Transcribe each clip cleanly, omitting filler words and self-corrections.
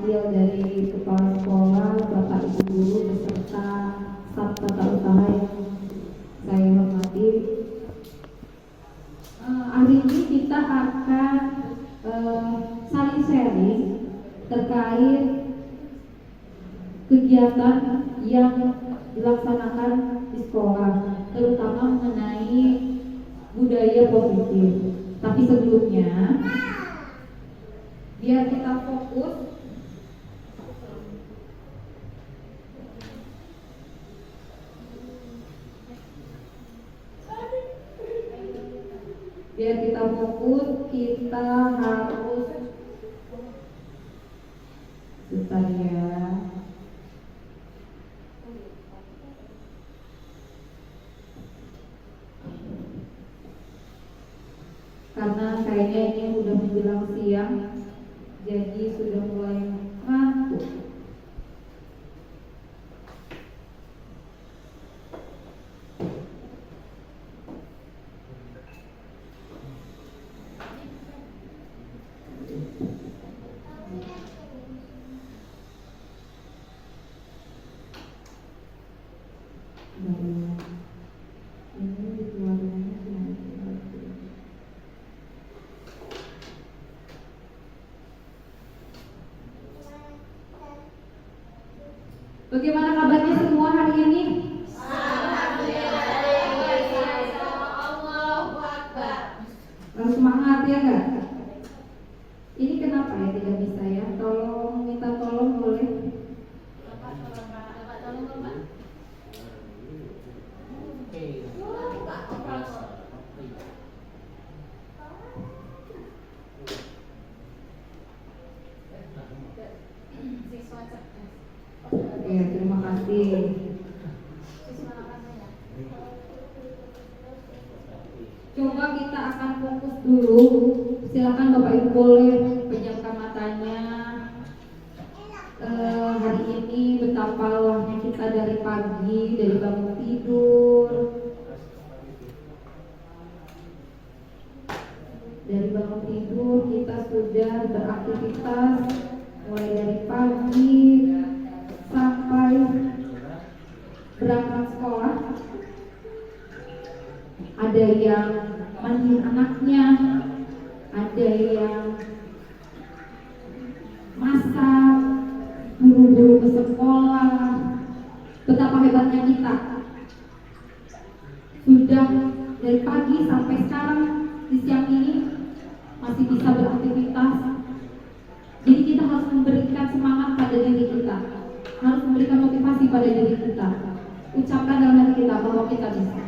diwakil dari Kepala Sekolah, Bapak Ibu Guru, beserta staf tata usaha yang saya hormati. Hari ini kita akan saling sharing terkait kegiatan yang dilaksanakan di sekolah, terutama mengenai budaya positif. Tapi sebelumnya, biar kita fokus, kita harus sebentar ya. Karena kayaknya ini udah menjelang siang, jadi sudah mulai ngantuk. Bagaimana kabarnya semua hari ini? Harus semangat ya enggak? Ini kenapa ya tidak bisa ya? Tolong minta tolong boleh? Ya, terima kasih. Coba kita akan fokus dulu. Silakan Bapak Ibu boleh pejamkan matanya. Hari ini betapa lelahnya kita dari pagi, dari bangun tidur. Dari bangun tidur kita sudah beraktivitas mulai dari pagi sampai berangkat sekolah. Ada yang mandiin anaknya, ada yang masak, buru-buru ke sekolah. Betapa hebatnya kita. Sudah dari pagi sampai sekarang di siang ini masih bisa beraktivitas. Jadi kita harus memberikan semangat pada diri kita, harus memberikan motivasi pada diri kita. Ucapkan dalam hati kita bahwa kita bisa,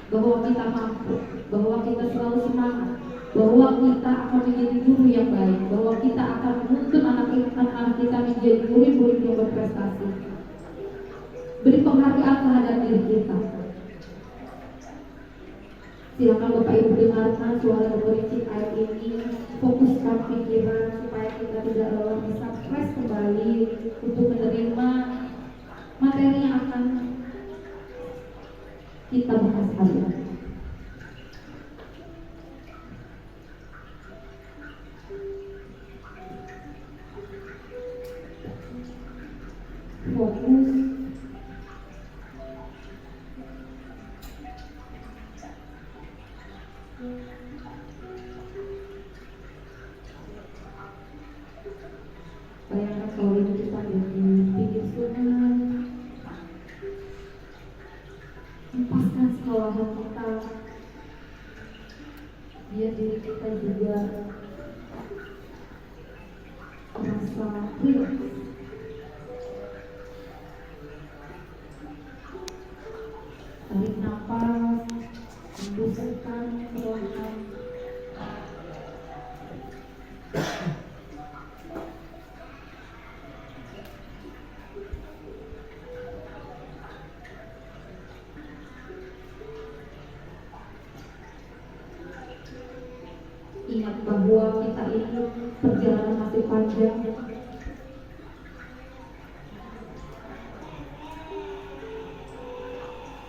bahwa kita mampu, bahwa kita selalu semangat, bahwa kita akan menjadi guru yang baik, bahwa kita akan menuntut anak-anak kita menjadi murid-murid yang berprestasi. Beri penghargaan terhadap diri kita. Silakan Bapak Ibu dengarkan suara bericik ayat ini, fokuskan pikiran supaya kita tidak lelah, bisa fresh kembali untuk menerima materi yang akan kita bahas hari ini. Fokus. Bayangkan kalau itu kita di pinggir sungai, lepaskan sekolahan kita, biar diri kita juga merasa relax. Tarik nafas, hembuskan perlahan. Ingat bahwa kita ini perjalanan masih panjang.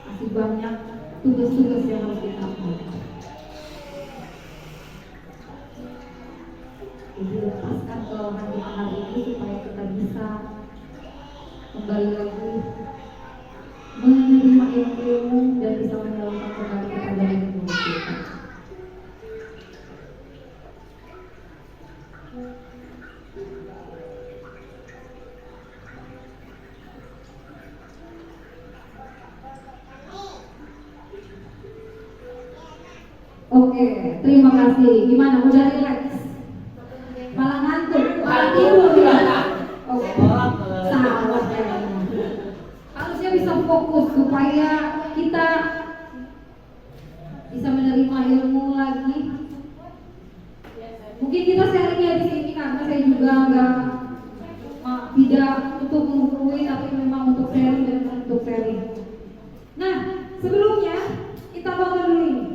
Masih banyak tugas-tugas yang harus kita lakukan. Jadi lepaskan kelelahan kita hari ini supaya kita bisa bisa kembali lagi menerima ilmu dan bisa menyalurkan kembali kepada ilmu kita. Oke, terima kasih. Gimana? Udah relax? Malah ngantuk, malah tidur ya? Oke, salah kayaknya. Harusnya bisa fokus supaya kita bisa menerima ilmu lagi. Mungkin kita sharingnya di sini karena saya juga tidak untuk menghubungi, tapi memang untuk sharing dan untuk sharing. Nah, sebelumnya kita foto dulu ini.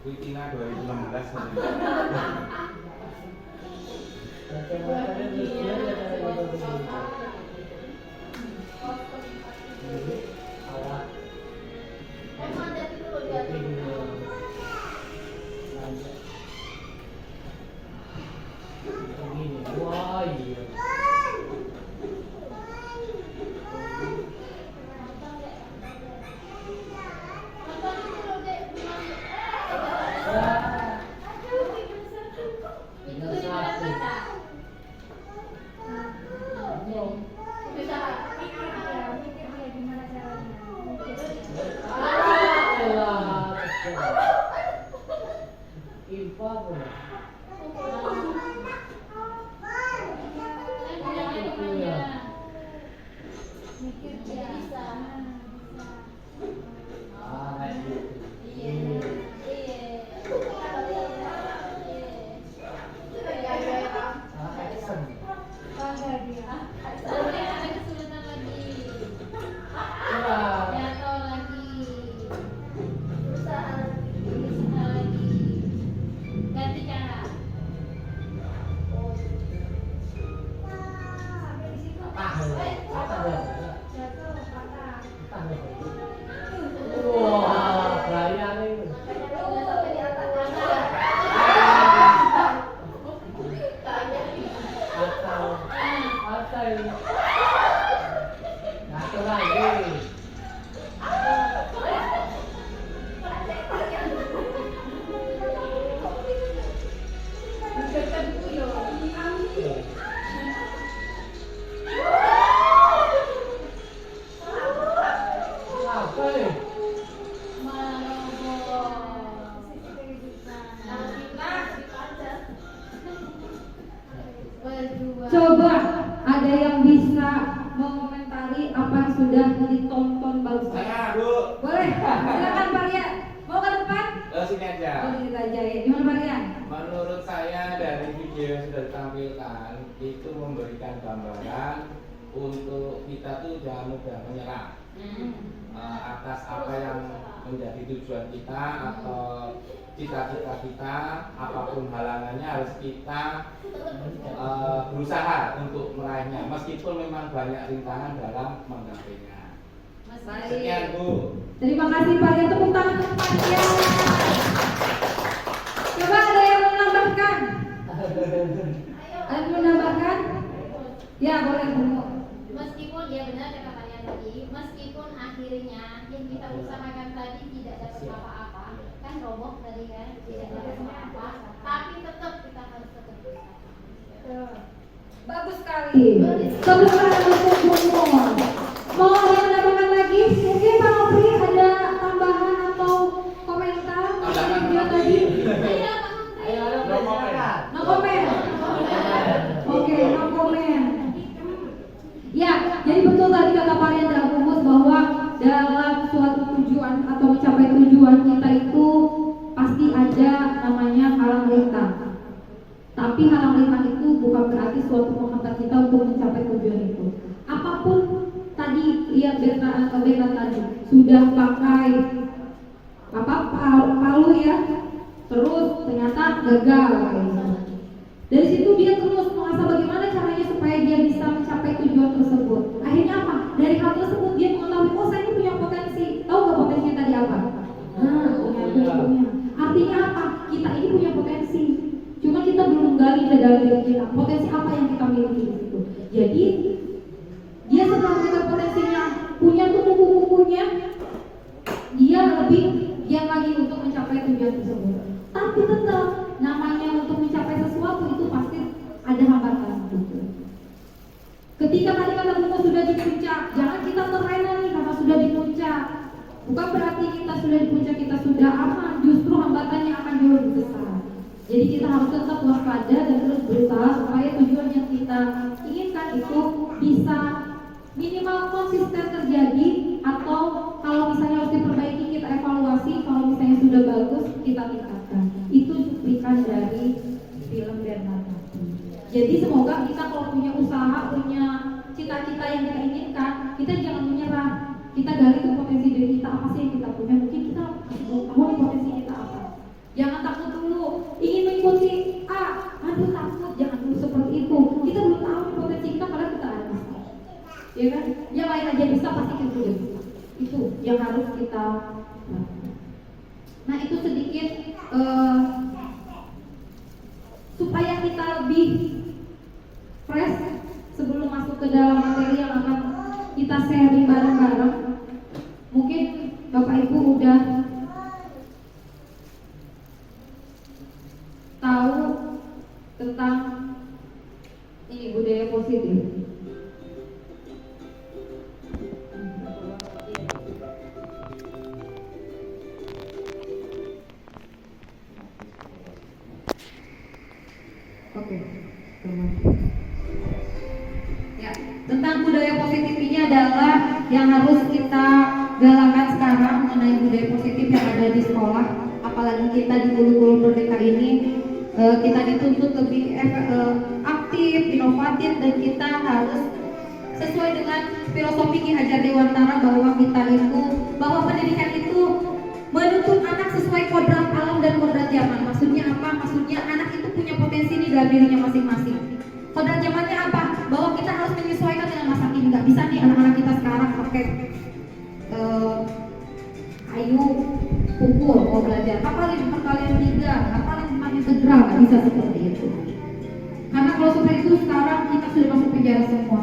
Wikina 2016 Coba ada yang bisa mengomentari apa yang sudah ditonton barusan? Saya, Bu. Boleh, silakan Pak Rian. Mau ke depan? Sini aja. Oh, sini aja ya. Gimana Pak Rian? Menurut saya dari video yang sudah ditampilkan itu memberikan gambaran untuk kita tuh jangan mudah menyerah atas apa yang menjadi tujuan kita atau cita-cita kita, apapun halangannya harus kita berusaha untuk meraihnya meskipun memang banyak rintangan dalam menggapainya. Sekian, Bu. Terima kasih Pak Rian, tepuk tangan untuk Pak Rian. Coba ada yang menambahkan? Ada yang menambahkan? Ya boleh Bu. Meskipun dia benar kata Pak Rian tadi, meskipun akhirnya kita usahakan tadi tidak dapat apa-apa, kan roboh tadi kan, tidak dapat apa-apa, tapi tetap kita harus tetap berusaha. Bagus sekali. Tepuk tangan untuk semua. Mau ada yang menambahkan lagi? Mungkin Pak Nopri ada tambahan atau komentar? Tambahan Video tadi? No comment. No comment. Oke, no comment. Ya, jadi betul tadi kata Pak Yandra Kumus bahwa dalam suatu tujuan atau mencapai tujuan kita itu pasti ada namanya halang rintang. Tapi halang rintang itu bukan berarti suatu penghambat kita untuk mencapai tujuan itu. Apapun tadi lihat beta tadi sudah pakai palu ya, terus ternyata gagal. Dari situ dia terus mengasah bagaimana caranya supaya dia bisa mencapai tujuan tersebut. Akhirnya apa? Dari hal tersebut dia mengetahui, oh saya ini punya potensi. Tahu nggak potensinya tadi apa? Punya. Artinya apa? Kita ini punya potensi. Cuma kita belum gali ke dalam diri kita. Potensi apa yang kita miliki di situ. Jadi dia setelah melihat potensinya, punya tuh buku-bukunya, dia lebih giat lagi untuk mencapai tujuan tersebut. Tapi tetap namanya untuk mencapai sesuatu itu pasti ada hambatan gitu. Ketika tadi kata buku sudah di puncak, jangan kita terlena nih karena sudah di puncak. Bukan berarti kita sudah di puncak kita sudah aman, justru hambatannya akan jauh lebih besar. Jadi kita harus tetap waspada dan terus berusaha supaya tujuan yang kita inginkan itu bisa minimal konsisten terjadi, atau kalau misalnya harus diperbaiki kita evaluasi, kalau misalnya sudah bagus kita tingkatkan. Itu cuplikan dari film Bernard tadi. Jadi semoga kita kalau punya usaha, punya cita-cita yang kita inginkan, kita jangan menyerah. Kita gali tuh potensi diri kita, apa sih yang kita punya. Mungkin kita belum tahu nih potensi kita apa. Jangan takut dulu, ingin mengikuti aduh takut, jangan dulu seperti itu. Kita belum tahu nih potensi kita, padahal kita ada. Ya kan? Yang lain aja bisa, pasti kita juga bisa. Itu yang harus kita lakukan. Nah itu sedikit supaya kita lebih fresh sebelum masuk ke dalam materi yang akan kita sharing bareng-bareng. Mungkin Bapak Ibu udah tahu tentang ini budaya positif. Oke, ya, tentang budaya positif ini adalah yang harus kita galakan sekarang mengenai budaya positif yang ada di sekolah. Apalagi kita di Guru-Guru Merdeka ini, kita dituntut lebih aktif, inovatif, dan kita harus sesuai dengan filosofi Ki Hajar Dewantara bahwa pendidikan itu menuntut anak sesuai kodrat alam dan kodrat zaman. Maksudnya apa? Maksudnya anak itu punya potensi di dalam dirinya masing-masing. Kodrat zamannya apa? Bahwa kita harus menyesuaikan dengan masa kini. Nggak bisa nih anak-anak kita sekarang pakai ayo pukul mau belajar. Hafalin perkalian 3, hafalin 4 integral. Nggak bisa seperti itu. Karena kalau seperti itu sekarang kita sudah masuk penjara semua,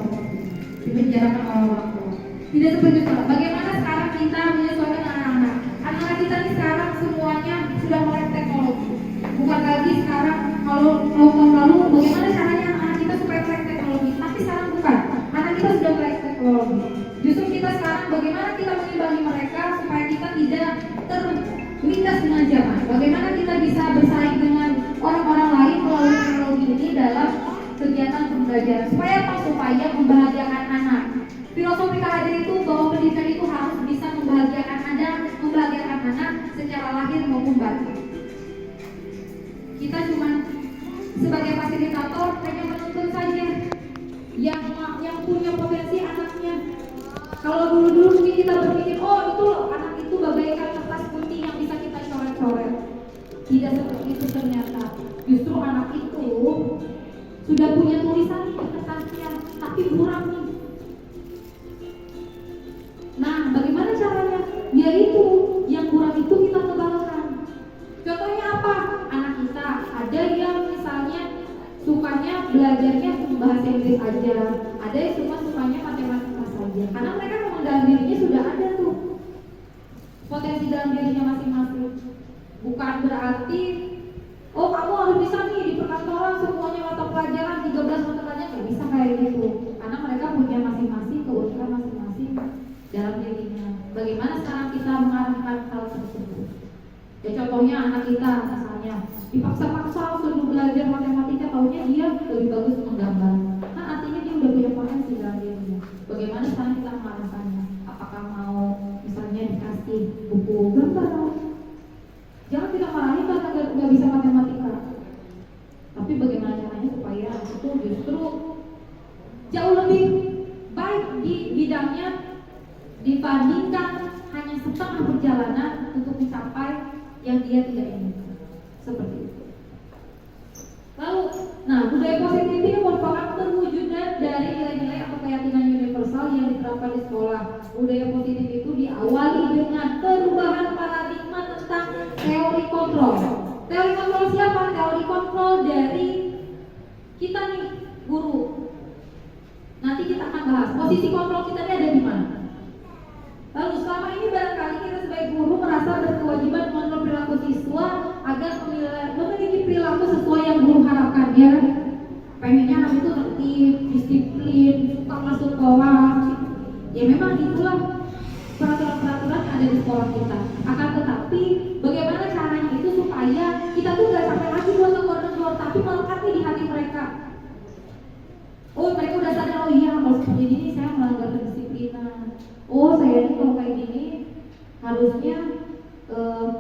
dipenjarakan oleh orang tua. Tidak seperti itu. Bagaimana sekarang kita menyesuaikan anak-anak? Anak-anak kita ini sekarang semuanya sudah melek teknologi. Bukan lagi sekarang kalau tahun lalu bagaimana caranya anak-anak kita supaya melek teknologi. Tapi sekarang bukan. Anak kita sudah melek teknologi. Justru kita sekarang bagaimana kita mengimbangi mereka supaya kita tidak terlindas dengan zaman. Bagaimana kita bisa bersaing dengan orang-orang lain melalui teknologi ini dalam kegiatan pembelajaran. Supaya apa? Supaya membahagiakan anak. Filosofi Hajar itu bahwa pendidikan itu harus bisa membahagiakan anak secara lahir maupun batin. Kita cuma sebagai fasilitator hanya menuntun saja yang punya potensi anaknya. Kalau dulu mungkin kita berpikir, oh itu anak itu bagaikan kertas putih yang bisa kita coret-coret. Tidak seperti itu ternyata. Justru anak itu sudah punya tulisan di kertasnya, tapi kurang nih. Nah, bagaimana caranya? Yaitu yang kurang itu kita tebalkan. Contohnya apa? Anak kita ada yang misalnya sukanya belajarnya bahasa Inggris aja, ada yang sukanya matematika saja. Karena mereka memang dalam dirinya sudah ada tuh berarti oh kamu harus bisa nih di perkantoran semuanya mata pelajaran 13 mata pelajaran, nggak bisa kayak gitu. Karena mereka punya masing-masing keunikan masing-masing dalam dirinya. Bagaimana sekarang kita mengarahkan hal tersebut? Ya contohnya anak kita misalnya dipaksa-paksa suruh belajar matematika, taunya dia lebih bagus menggambar. Kan artinya dia udah punya potensi dalam dirinya. Bagaimana sekarang kita mengarahkannya? Apakah mau misalnya dikasih buku gambar? Jangan kita marahin karena nggak bisa matematika. Tapi bagaimana caranya supaya itu justru jauh lebih baik di bidangnya dibandingkan hanya setengah perjalanan untuk mencapai yang dia tidak inginkan. Seperti itu. Lalu, nah budaya positif ini merupakan perwujudan dari nilai-nilai atau keyakinan universal yang diterapkan di sekolah. Budaya positif itu diawali dengan perubahan paradigma tentang teori kontrol. Teori kontrol siapa? Teori kontrol dari kita nih, guru. Nanti kita akan bahas posisi kontrol kita ini ada di mana. Lalu selama ini barangkali kita sebagai guru merasa berkewajiban mengontrol perilaku siswa agar memiliki perilaku sesuai yang guru harapkan, ya. Pengennya anak itu tertib, disiplin, suka masuk kelas. Ya memang itulah peraturan-peraturan yang ada di sekolah kita. Akan tetapi bagaimana caranya itu supaya kita tuh gak sampai lagi keluar tapi melekat nih di hati mereka. Oh mereka udah sadar, oh iya kalau seperti ini saya melanggar kedisiplinan. Oh saya ini kalau kayak gini harusnya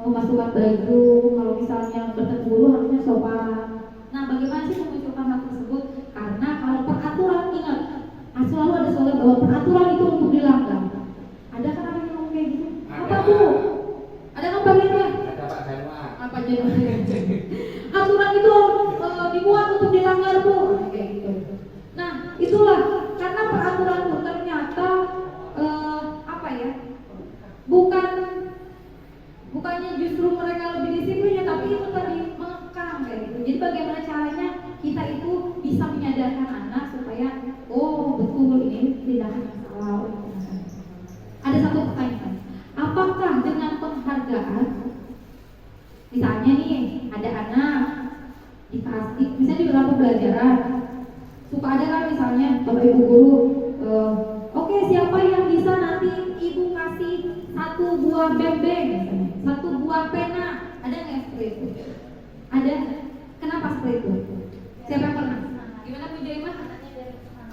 memasukkan baju, kalau misalnya bertemu guru harusnya sopan. Nah bagaimana sih memunculkan hal tersebut? Karena kalau peraturan, ingat selalu ada soal bahwa peraturan itu untuk dilanggar. Ada kan orang yang ngomong kayak gitu? Apa Bu? Ada kan Pak Mirna? Ada Pak Januar. Apa Januar? Aturan itu dibuat untuk dilanggar Bu. Kayak gitu. Nah itulah karena peraturan itu ternyata bukannya justru mereka lebih disiplin ya, tapi itu tadi mengekang kayak gitu. Jadi bagaimana caranya kita itu bisa menyadarkan anak supaya oh betul ini tindakan yang salah. Ada satu pertanyaan, apakah dengan penghargaan, misalnya nih ada anak dikasih, misalnya di beberapa pelajaran suka ada kan misalnya bapak ibu guru oke, siapa yang bisa nanti ibu kasih satu buah bembeng, satu buah pena, ada nggak yang seperti itu? Ada. Kenapa seperti itu? Siapa yang pernah? Gimana Bu Jaimah?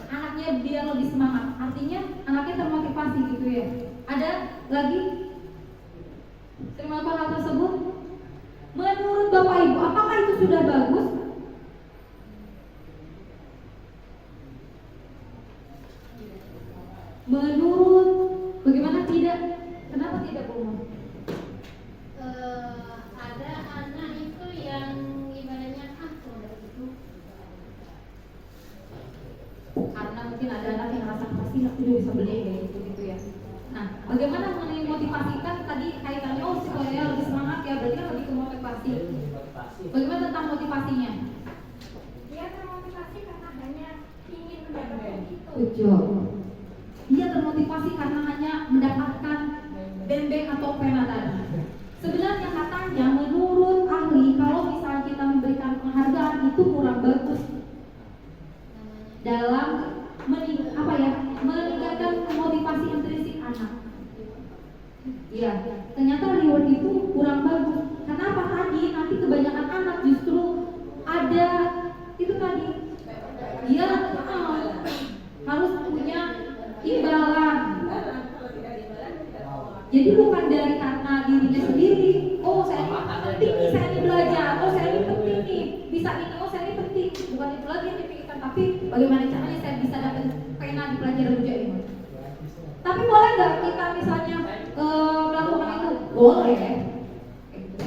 Anaknya biar lebih semangat, artinya anaknya termotivasi gitu ya. Ada lagi? Terima kasih hal tersebut. Menurut bapak ibu, apakah itu sudah bagus? Menurut bagaimana tidak? Kenapa tidak Bu? Ada anak itu yang ibaratnya udah gitu. Karena mungkin ada anak yang rasa pasti aku juga bisa beli kayak gitu ya. Nah, bagaimana mengenai motivasi kan tadi kaitannya supaya lebih semangat ya, berarti kan lebih ke motivasi. Bagaimana tentang motivasinya? Dia termotivasi karena hanya ingin mendapatkan itu. Betul. Dia termotivasi karena hanya mendapatkan bembeng atau pena tadi. Sebenarnya katanya menurut ahli kalau misalnya kita memberikan penghargaan itu kurang bagus dalam meningkatkan motivasi intrinsik anak. Iya, ternyata reward itu kurang bagus. Kenapa tadi nanti kebanyakan anak justru ada itu tadi dia harus punya imbalan. Jadi bukan dari karena dirinya sendiri. Oh saya ini penting nih, saya ini belajar. Oh saya ini penting nih, bisa ini. Oh saya ini penting. Bukan itu lagi yang dipikirkan, tapi bagaimana caranya saya bisa dapat pena di pelajaran ujian ini. Tapi boleh nggak kita misalnya melakukan itu? Boleh.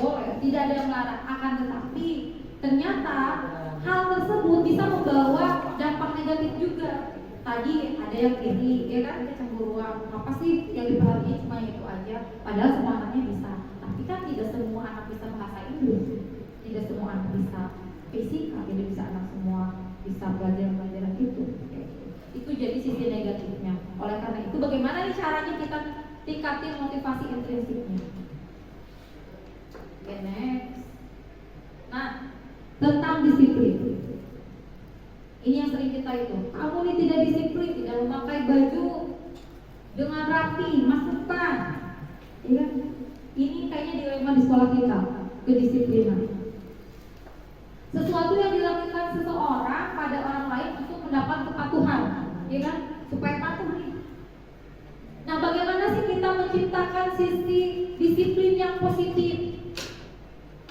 Boleh. Tidak ada yang melarang. Akan tetapi ternyata hal tersebut bisa membawa dampak negatif juga. Tadi ada yang iri, ya kan, kecemburuan. Apa sih yang diperhatikan cuma itu aja? Padahal semua anaknya bisa. Tapi kan tidak semua anak bisa bahasa Inggris, tidak semua anak bisa fisika, tidak bisa anak semua bisa pelajaran-pelajaran itu. Itu jadi sisi negatifnya. Oleh karena itu, bagaimana nih caranya kita tingkatin motivasi intrinsiknya? Oke, next. tentang disiplin. Ini yang sering kita itu. Kamu ini tidak disiplin, tidak memakai baju dengan rapi, masukkan. Ya kan? Ini kayaknya dilema di sekolah kita, kedisiplinan. Sesuatu yang dilakukan seseorang pada orang lain untuk mendapat kepatuhan, ya kan? Supaya patuh nih. Nah, bagaimana sih kita menciptakan sisi disiplin yang positif?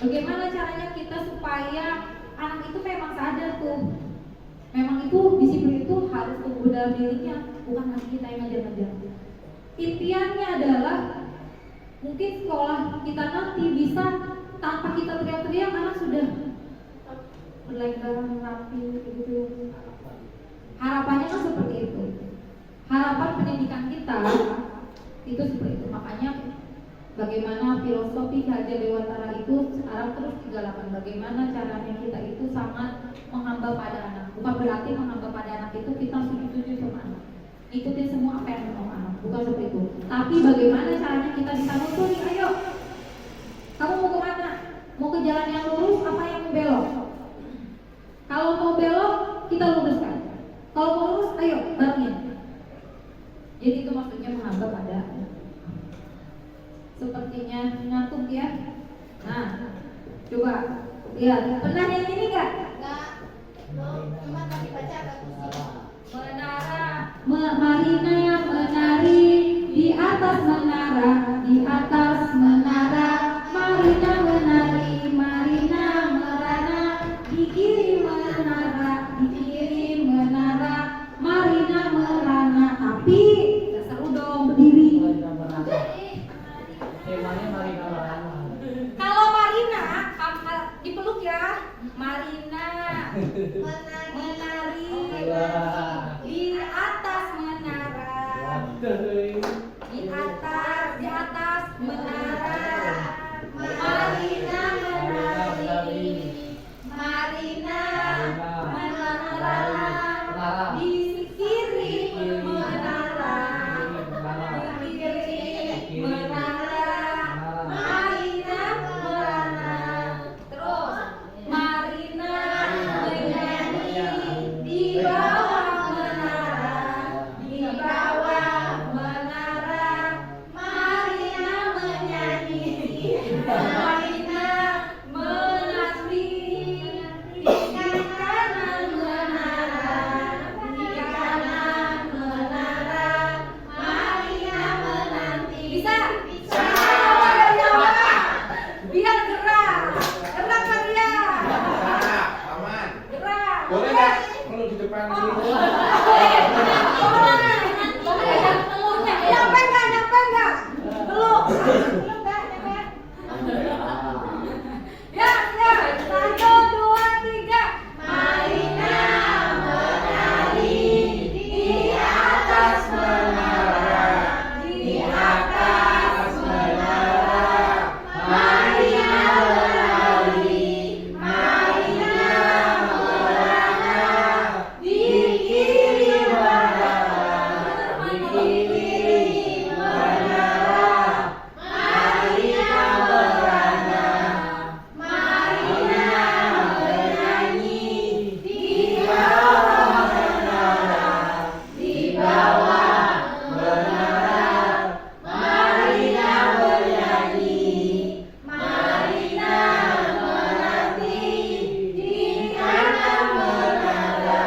Bagaimana caranya kita supaya anak itu memang sadar tuh, memang itu disiplin itu harus tumbuh dalam dirinya, bukan hanya kita yang ngajar-ngajar. Impiannya adalah mungkin sekolah kita nanti bisa tanpa kita teriak-teriak anak sudah berlenggaran rapi gitu. Harapannya kan seperti itu. Harapan pendidikan kita itu seperti itu. Makanya bagaimana filosofi Ki Hajar Dewantara itu sekarang terus digalakan. Bagaimana caranya kita itu sangat menghamba pada anak. Bukan berarti menghamba pada anak itu kita setuju sama anak, ikutin semua apa yang mau anak. Bukan seperti itu. Tapi bagaimana caranya kita bisa nuturi. Ayo, kamu mau kemana? Mau ke jalan yang lurus apa yang belok? Kalau mau belok kita luruskan. Kalau mau lurus, ayo barengin. Jadi itu maksudnya menghamba pada anak. Sepertinya ngantuk ya. Nah, coba lihat. Pernah yang ini enggak? Enggak. Cuma tadi baca bagusnya. Menara, Marina yang menari di atas menara, di atas menara. Marina menari, Marina merana di kiri menara, di kiri menara. Marina merana, tapi nggak seru dong berdiri. Kalau Marina dipeluk ya, Marina menari di atas menara, di atas menara. Marina menari, Marina menara di kiri menara, di kiri menara. Marina merana. Terus Marina menyanyi di bawah menara, di bawah menara. Marina menyanyi, Marina menari di kanan menara, di kanan menara. Marina menanti. Bisa? Bisa. Biar gerak kalian. Aman. Gerak. Boleh nggak kalau di depan sini? Nyampe enggak? Belum. Ya. 1, 2, 3. Marina menari di atas menara, di atas menara. Marina menari, Marina merana di kiri menara, di kiri menara. Marina merana, Marina menyanyi di bawah menara, di bawah menara. Marina menyanyi, Marina menanti di kanan menara,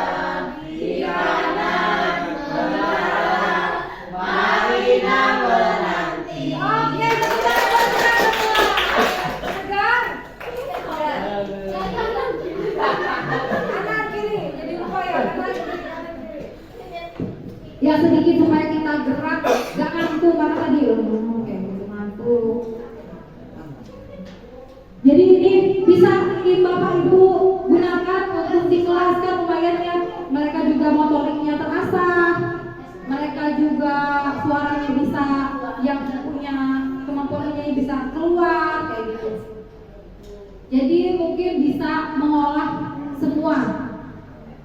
di kanan menara. Marina menanti. Oke, segar. Kanan kiri, jadi lupa ya. Ya sedikit supaya kita gerak, gak ngantuk karena tadi kayak gitu ngantuk. Jadi ini bisa Bapak Ibu gunakan untuk di kelas kan lumayan ya. Mereka juga motoriknya terasah, mereka juga suaranya bisa, yang punya kemampuan nyanyi bisa keluar kayak gitu. Jadi mungkin bisa mengolah semua.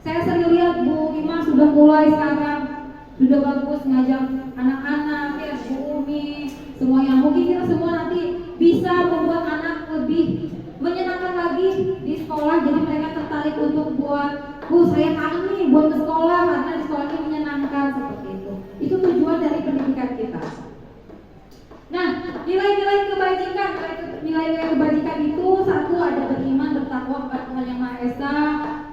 Saya sering lihat Bu Ima sudah mulai sekarang, sudah bagus ngajak anak-anak ya, Bu Umi, semuanya. Mungkin kita semua nanti bisa membuat anak lebih menyenangkan lagi lagi di sekolah, jadi mereka tertarik untuk buat, saya kangen nih buat ke sekolah karena di sekolah ini menyenangkan seperti itu. Itu tujuan dari pendidikan kita. Nah, nilai-nilai kebajikan, nilai-nilai kebajikan itu satu ada beriman, bertakwa kepada Tuhan Yang Maha Esa,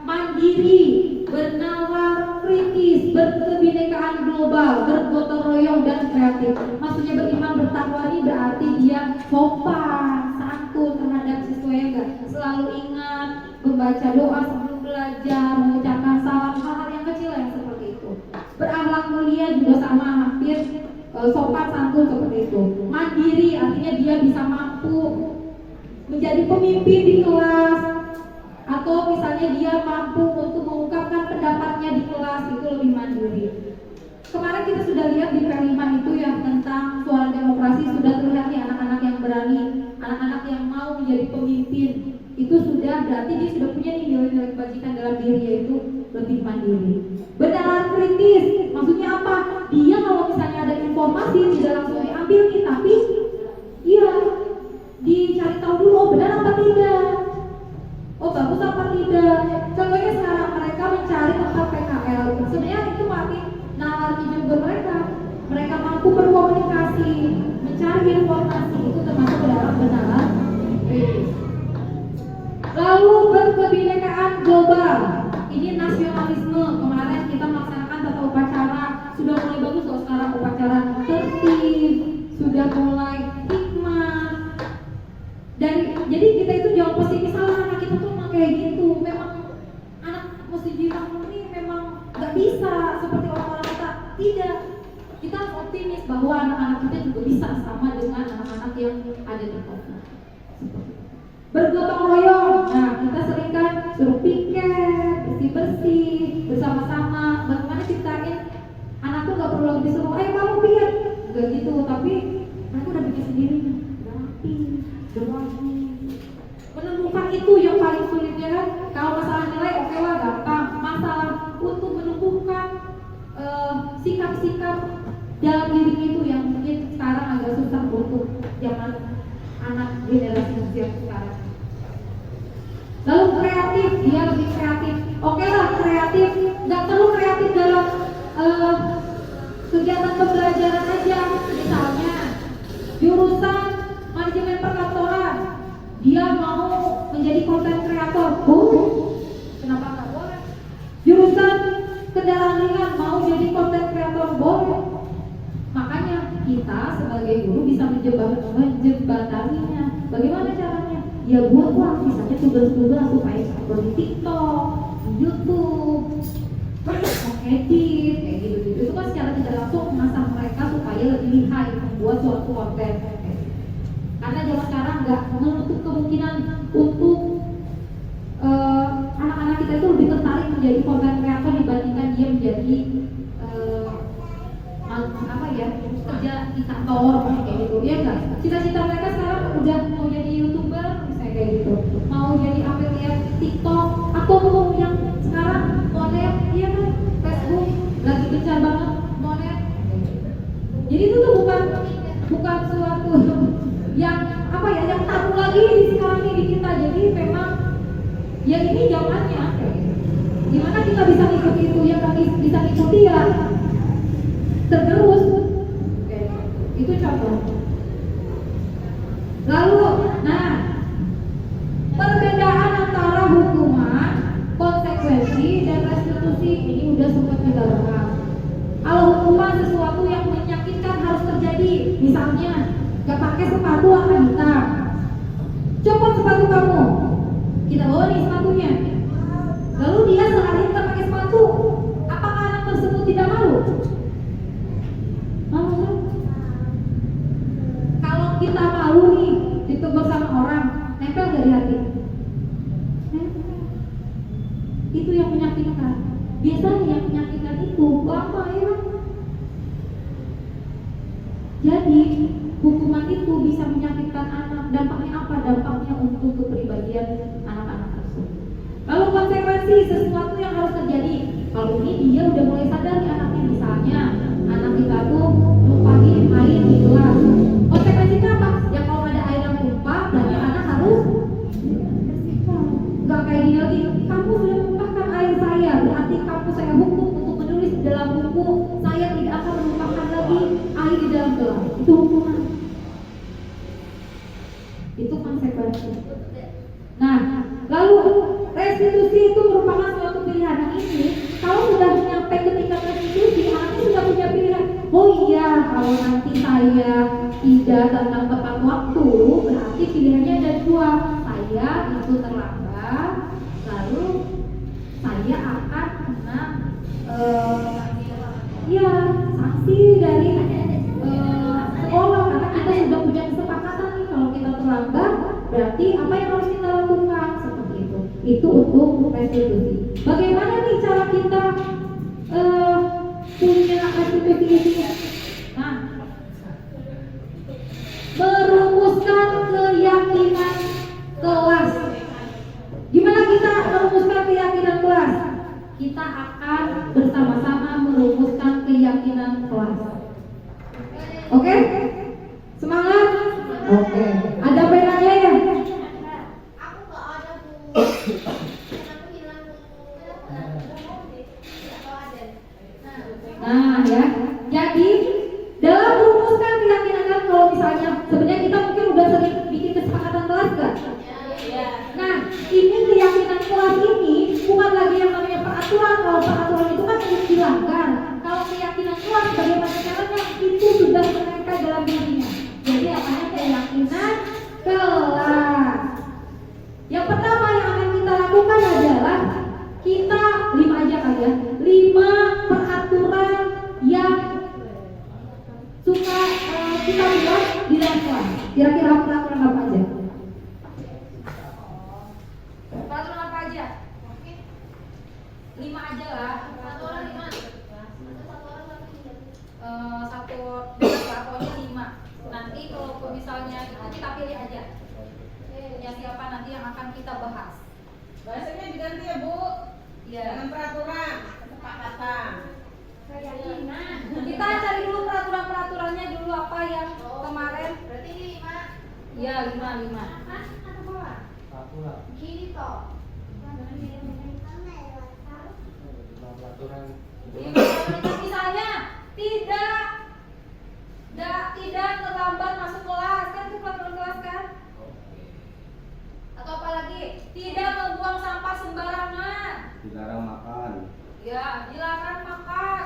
mandiri, bernalar kritis, berkebinekaan global, bergotong royong dan kreatif. Maksudnya beriman bertakwa ini berarti dia sopan, santun terhadap siswa yang enggak, selalu ingat membaca doa sebelum belajar, mengucapkan salam, hal-hal yang kecil yang seperti itu. Berakhlak mulia juga sama, hampir sopan santun seperti itu. Mandiri artinya dia bisa mampu menjadi pemimpin di kelas, atau misalnya dia mampu untuk mengungkapkan pendapatnya di kelas, itu lebih mandiri. Kemarin kita sudah lihat di P5 itu yang tentang suara demokrasi, sudah terlihat nih anak-anak yang berani, anak-anak yang mau menjadi pemimpin. Itu sudah berarti dia sudah punya nih nilai-nilai kebajikan dalam diri, yaitu lebih mandiri. Bernalar kritis, maksudnya apa? Dia kalau misalnya ada informasi tidak langsung diambil nih, tapi iya dicari tahu dulu, oh benar apa tidak, oh bagus apa tidak. Contohnya sekarang mereka mencari tempat PKL, sebenarnya itu makin nalarnya juga mereka mampu berkomunikasi, mencari informasi, itu termasuk dalam bernalar kritis. Lalu berkebinekaan global, ini nasionalisme. Kemarin kita melaksanakan tata upacara, sudah mulai bagus loh sekarang upacara tertib, sudah mulai hikmah. Jadi kita itu jangan pesimis, anak kita tuh memang kayak gitu, memang anak muslimah ini memang gak bisa seperti orang-orang kita. Tidak, kita harus optimis bahwa anak-anak kita juga bisa sama dengan anak-anak yang ada di kota. Bergotong royong, nah kita sering kan suruh piket, bersih-bersih, bersama-sama. Bagaimana ciptain anak tuh gak perlu lagi disuruh, ayo kamu piket, gak gitu. Tapi mereka udah bikin sendiri, udah rapi, udah wangi. Menemukan itu yang paling sulitnya kan. Kalau masalah nilai oke lah gampang. Masalah untuk menumbuhkan sikap-sikap dalam diri itu yang mungkin sekarang agak susah untuk zaman anak generasi usia sekarang. Lalu kreatif, dia lebih kreatif. Oke lah kreatif, nggak perlu kreatif dalam kegiatan pembelajaran aja. Misalnya jurusan manajemen perkantoran, dia mau menjadi content creator, boleh. Kenapa nggak boleh? Jurusan kendaraan ringan mau jadi content creator, boleh. Makanya kita sebagai guru bisa menjembataninya. Bagaimana caranya? Ya buatlah misalnya tugas-tugas supaya seperti di TikTok, di YouTube, edit, kayak gitu-gitu. Itu kan secara tidak langsung mengasah mereka supaya lebih lihai membuat suatu konten. Karena zaman sekarang nggak menutup kemungkinan untuk anak-anak kita itu lebih tertarik menjadi content creator dibandingkan dia menjadi kerja di kantor kayak gitu, ya enggak? Cita-cita mereka sekarang udah mau jadi YouTuber misalnya kayak gitu, mau jadi affiliate TikTok, atau mau yang sekarang monet, iya kan? Facebook lagi gencar banget monet. Jadi itu tuh bukan suatu yang yang tabu lagi di sekarang ini di kita. Jadi memang ya ini zamannya. Gimana kita bisa ngikuti itu? Ya kami bisa ngikuti ya tergerus. Itu contoh. Lalu, nah, perbedaan antara hukuman, konsekuensi, dan restitusi ini udah sempat kita bahas. Kalau hukuman sesuatu yang menyakitkan harus terjadi, misalnya gak pakai sepatu akan hitam, copot sepatu kamu, kita bawa nih sepatunya, lalu dia sehari tak pakai sepatu, apakah anak tersebut tidak malu? Malu kan? Kalau kita malu nih ditegur sama orang, nempel gak di hati? Itu yang menyakitkan. Biasanya yang menyakitkan itu apa ya? Jadi hukuman itu bisa menyakitkan anak. Dampaknya apa? Dampaknya untuk kepribadian anak-anak tersebut. Lalu konsekuensi sesuatu yang harus terjadi. Kalau ini dia udah mulai sadar nih anaknya, misalnya anak kita tuh lupain air di kelas. Konsekuensinya apa? Ya kalau ada air yang tumpah, berarti anak harus bersihkan. iya sanksi dari sekolah karena kita sudah punya kesepakatan nih kalau kita terlambat berarti apa yang harus kita lakukan seperti itu. Itu untuk restitusi. Bagaimana nih cara kita punya restitusi ini? Nah, merumuskan keyakinan kelas. Gimana kita merumuskan keyakinan kelas? Kita akan bersama-sama merumuskan keyakinan kelas. Oke? Semangat? Oke. Ada penanya ya? Aku nggak ada bu. Aku hilang Nah ya, jadi dalam merumuskan keyakinan kelas, kalau misalnya sebenarnya kita mungkin udah sering bikin kesepakatan kelas kan? Nah, ini keyakinan kelas ini bukan lagi yang namanya peraturan. Kalau peraturan itu kan harus dilanggar. Kalau keyakinan kelas bagaimana caranya itu sudah menempel dalam dirinya. Jadi namanya keyakinan kelas. Yang pertama yang akan kita lakukan adalah kita 5 aja kali ya. 5 peraturan yang suka kita buat di dalam kelas. Kira-kira peraturan apa aja? Peraturan apa aja? 5 aja lah. satu orang 5. Satu pokoknya 5. Nanti kalau misalnya kita pilih aja. Ya siapa nanti yang akan kita bahas. Bahasanya diganti ya Bu. Iya. Dengan peraturan, kesepakatan. Keyakinan. Kita cari dulu peraturan-peraturannya dulu apa yang kemarin. Berarti ini 5. Iya 5. Atau bawah? Satu lah. Gini toh. Peraturan. Misalnya tidak terlambat masuk kelas kan itu peraturan kelas kan? Atau apa lagi? Tidak membuang sampah sembarangan. Dilarang makan. Ya, dilarang makan.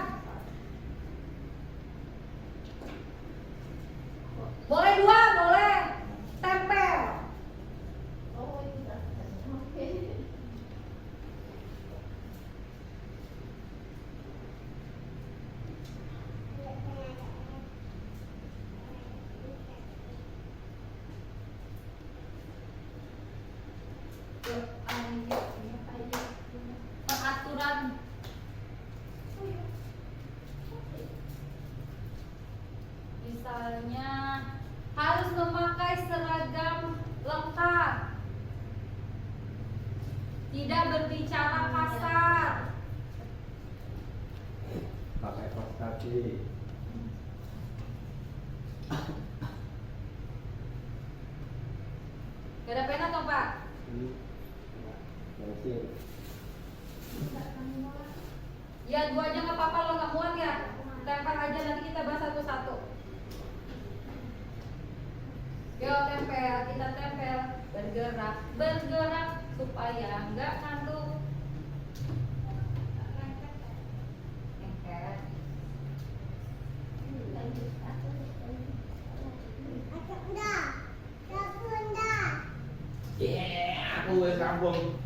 Boleh 2, boleh. Tempel. Oh ini dah. Oke. Peraturan misalnya harus memakai seragam lengkap, tidak berbicara kasar, Pakai kaos kaki. gak ada pena toh Pak? Pensil. Ya 2 aja nggak apa-apa, lo nggak muat ya, tempel aja nanti kita bahas satu-satu. Yo tempel, kita tempel, bergerak supaya nggak ngantuk. Tempel. Aku wis rampung.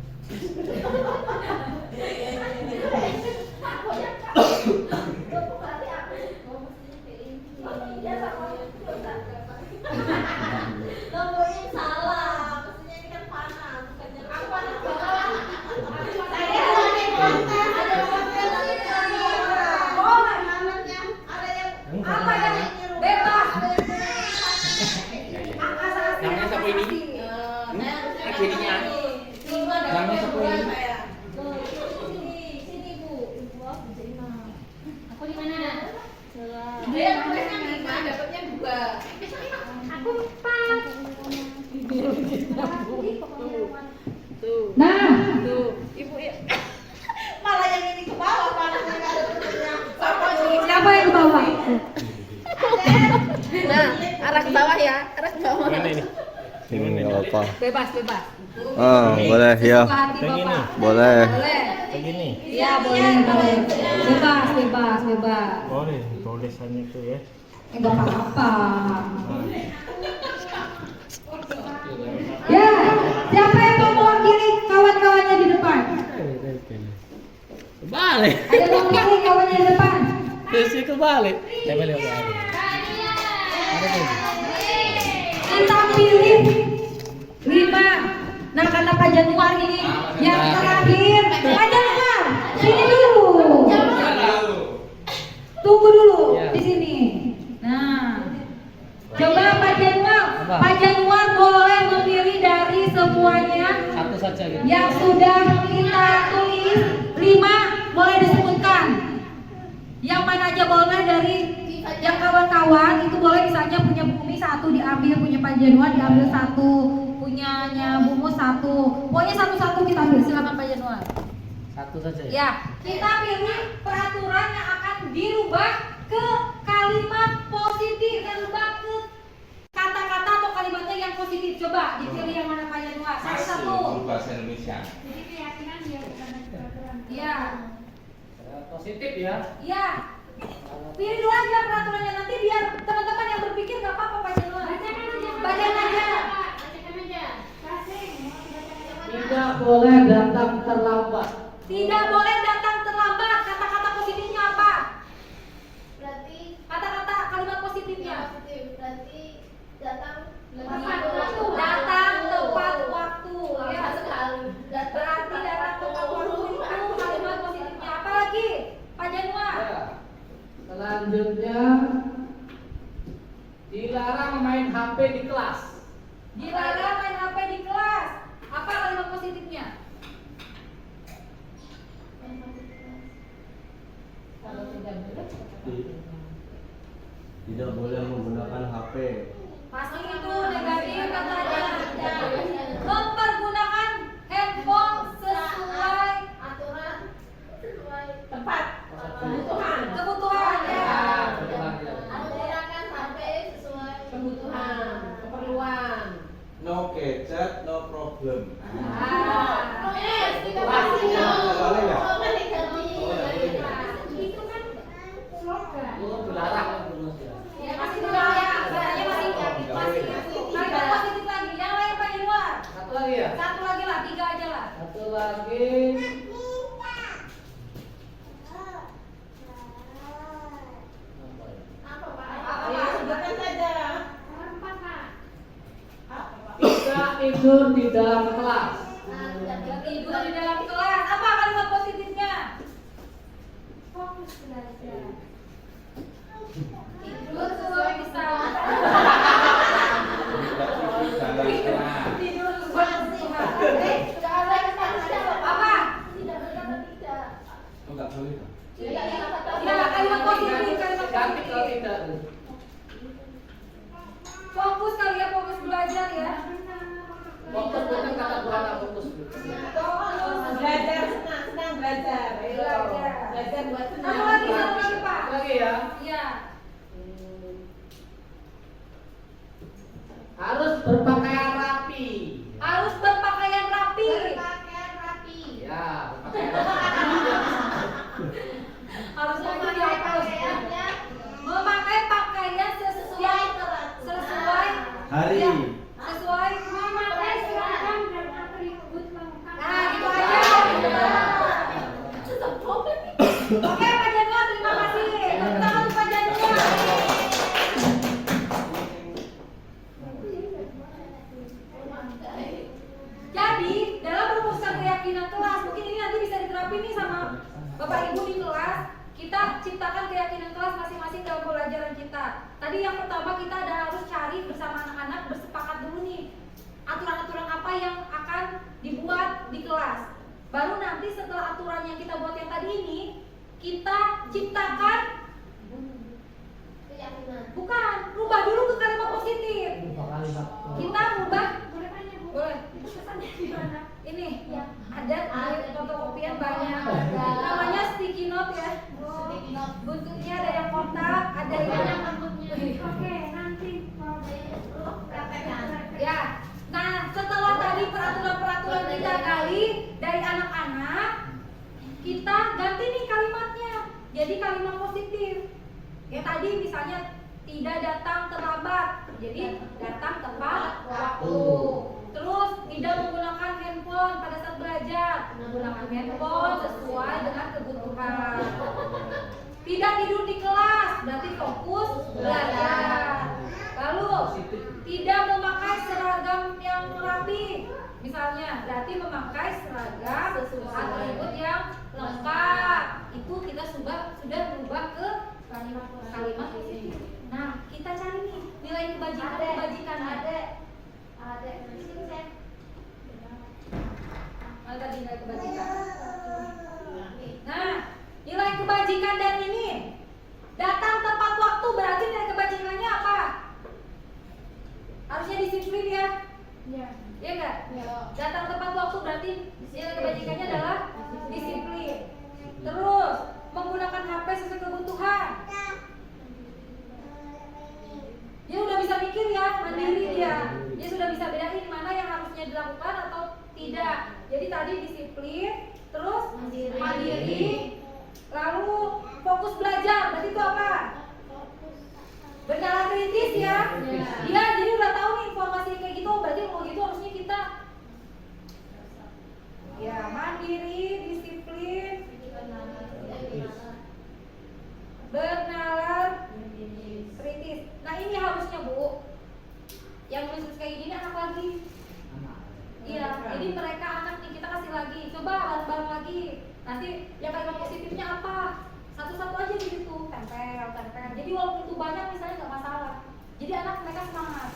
Ngomongin salah, maksudnya ini kan panah, bukannya aku panah bawah. Saya ada konten Oh, ada yang apa yang bebas? Namanya siapa ini? Akhirnya. Namanya siapa ini? Sini Bu, Ibu aku jadi mah. Aku di mana? Dia nulisnya 5, dapatnya 2. Aku 4. Nah, Tuh, Ibu ya. Malah yang ini ke bawah panahnya enggak ada bentuknya. Papa sih. siapa yang ke bawah? Nah, arah ke bawah ya, arah ke bawah. Ini nggak apa-apa. Bebas. Boleh ya. Suka hati Bapak. Boleh. Boleh. Begini. Iya boleh. Bebas. Boleh tulisannya itu ya. Enggak apa-apa. Ya, siapa yang mau mewakili kawan-kawannya di depan? Balik. Ada yang mewakili balik. Saya balik lagi. Kita pilih 5. Nah, karena Pak Januar ini yang terakhir. Pak Januar, sini dulu. Tunggu dulu di sini. Nah, coba Pak Januar. Pak Januar boleh memilih dari semuanya Satu saja gitu. yang sudah kita tulis. 5 boleh disebutkan. Yang mana aja boleh dari yang kawan-kawan itu boleh, misalnya punya Bumi 1 diambil, punya Pak Januar diambil 1, punyanya Bumu 1. Pokoknya satu-satu kita ambil. Silakan Pak Januar. Satu saja. Ya, kita pilih peraturan yang akan dirubah ke kalimat positif, dirubah ke kata-kata atau kalimatnya yang positif. Coba dipilih yang mana Pak Januar. Masih Satu-satu. bahasa Indonesia. Jadi keyakinan dia bukan peraturan. Ya, Positif ya. ya. Pilih dulu aja peraturannya, nanti biar teman-teman yang berpikir nggak apa-apa Pak Januar. Bacain aja. Bacakan aja. Tidak boleh datang terlambat. Tidak boleh datang terlambat. Kata-kata positifnya apa? Berarti Kata-kata kalimat positifnya. positif. Berarti datang Tepat waktu. Datang tepat waktu. Ya. sekali. Berarti datang tepat waktu itu kalimat positifnya. Apa lagi? Pak Januar. Ya. Selanjutnya dilarang main HP di kelas. Dilarang main HP di kelas. Apa kalimat positifnya? Kalau tidak boleh, Tidak boleh menggunakan HP. Pasti itu negatif katanya. Mempergunakan handphone sesuai aturan sesuai Tempat. kebutuhan. kebutuhan ya. Menggunakan HP sesuai kebutuhan, keperluan. No gadget, no problem. Ah. Tidak pasti. Nggak boleh ya? Oh, kan diganti. Oh, nggak boleh ya? Itu kan slogan. Oh, dilarang. Ya masih dilarang. Sebenarnya masih kalimat positif lagi. Yang lain Pak Januar. Satu lagi ya. Satu lagi lah, 3 aja lah. Satu lagi. Apa Pak? Ya, sebutkan saja. Empat Pak. Tidak tidur di dalam kelas. Nah, tidak Tidur di dalam kelas. Apa kalimat positifnya? fokus belajar. Tidur sesuai bisa. Tidur sesuai bisa. Tidak Apa? Tidak berkata tidak. Oh, nggak boleh. Tidak berkata Tidak, kalimat positif, kalimat Ganti kalau positif. tidak. Fokus kali ya, fokus belajar ya. Fokus bukan kata bukan fokus. Belajar senang belajar. Ayo. Belajar. Belajar buat senang. Satu lagi Pak. Lagi ya. Iya. Harus berpakaian rapi. Harus berpakaian rapi. berpakaian rapi. Ya, berpakaian rapi. Harus Memakai memakai pakaiannya memakai pakaian sesuai Hari. ya, sesuai memakai seragam dan atribut lengkap. Nah, itu aja. Oke, Pak Januar, terima kasih. Tepuk tangan untuk Pak Januar. Jadi, dalam merumuskan keyakinan kelas, mungkin ini nanti bisa diterapin nih sama Bapak Ibu di kelas. Kita ciptakan keyakinan kelas masing-masing dalam pelajaran kita. Tadi yang pertama kita ada harus cari bersama anak-anak, bersepakat dulu nih aturan-aturan apa yang akan dibuat di kelas. Baru nanti setelah aturan yang kita buat yang tadi ini, kita ciptakan, Keyakinan. bukan, rubah dulu ke kalimat positif. Kita rubah, Boleh tanya Bu? boleh. Itu pesannya di mana? Ini Ya. ada di fotokopian banyak. Ada. Namanya sticky note ya. Sticky note. Bentuknya ada yang kotak, ada yang Banyak bentuknya. Oke, nanti kalau praktekkan. ya. Nah, setelah tadi peraturan-peraturan kita kali dari anak-anak, kita ganti nih kalimatnya. Jadi kalimat positif. Ya tadi misalnya tidak datang terlambat. Jadi datang tepat waktu. Terus tidak menggunakan handphone pada saat belajar. Menggunakan handphone sesuai dengan kebutuhan. Tidak tidur di kelas. berarti fokus belajar. Lalu tidak memakai seragam yang rapi, misalnya berarti memakai seragam atribut yang lengkap. Itu kita sudah berubah ke kalimat positif. Nah, kita cari nih nilai kebajikan. Ada di sini saya. Mana tadi nilai kebajikan? Nah, nilai kebajikan dan ini datang tepat waktu, berarti nilai kebajikannya apa? Harusnya disiplin ya. Iya. Iya enggak? Iya. Datang tepat waktu berarti nilai kebajikannya adalah disiplin. Terus menggunakan HP sesuai kebutuhan. Dia udah bisa mikir ya, mandiri dia. Dia sudah bisa bedain mana yang harusnya dilakukan atau tidak. Jadi tadi disiplin, terus mandiri, lalu fokus belajar. Berarti itu apa? Bernalar kritis ya. Dia jadi udah tahu nih informasi kayak gitu. Berarti kalau gitu harusnya kita ya mandiri, disiplin, bernalar kritis. Nah ini harusnya Bu, yang nulis kayak gini anak lagi. Iya, jadi mereka anak nih kita kasih lagi. Coba bareng-bareng lagi. Nanti yang kalimat positifnya apa? Satu-satu aja di situ, tempel. Jadi walaupun itu banyak misalnya nggak masalah. Jadi anak mereka semangat.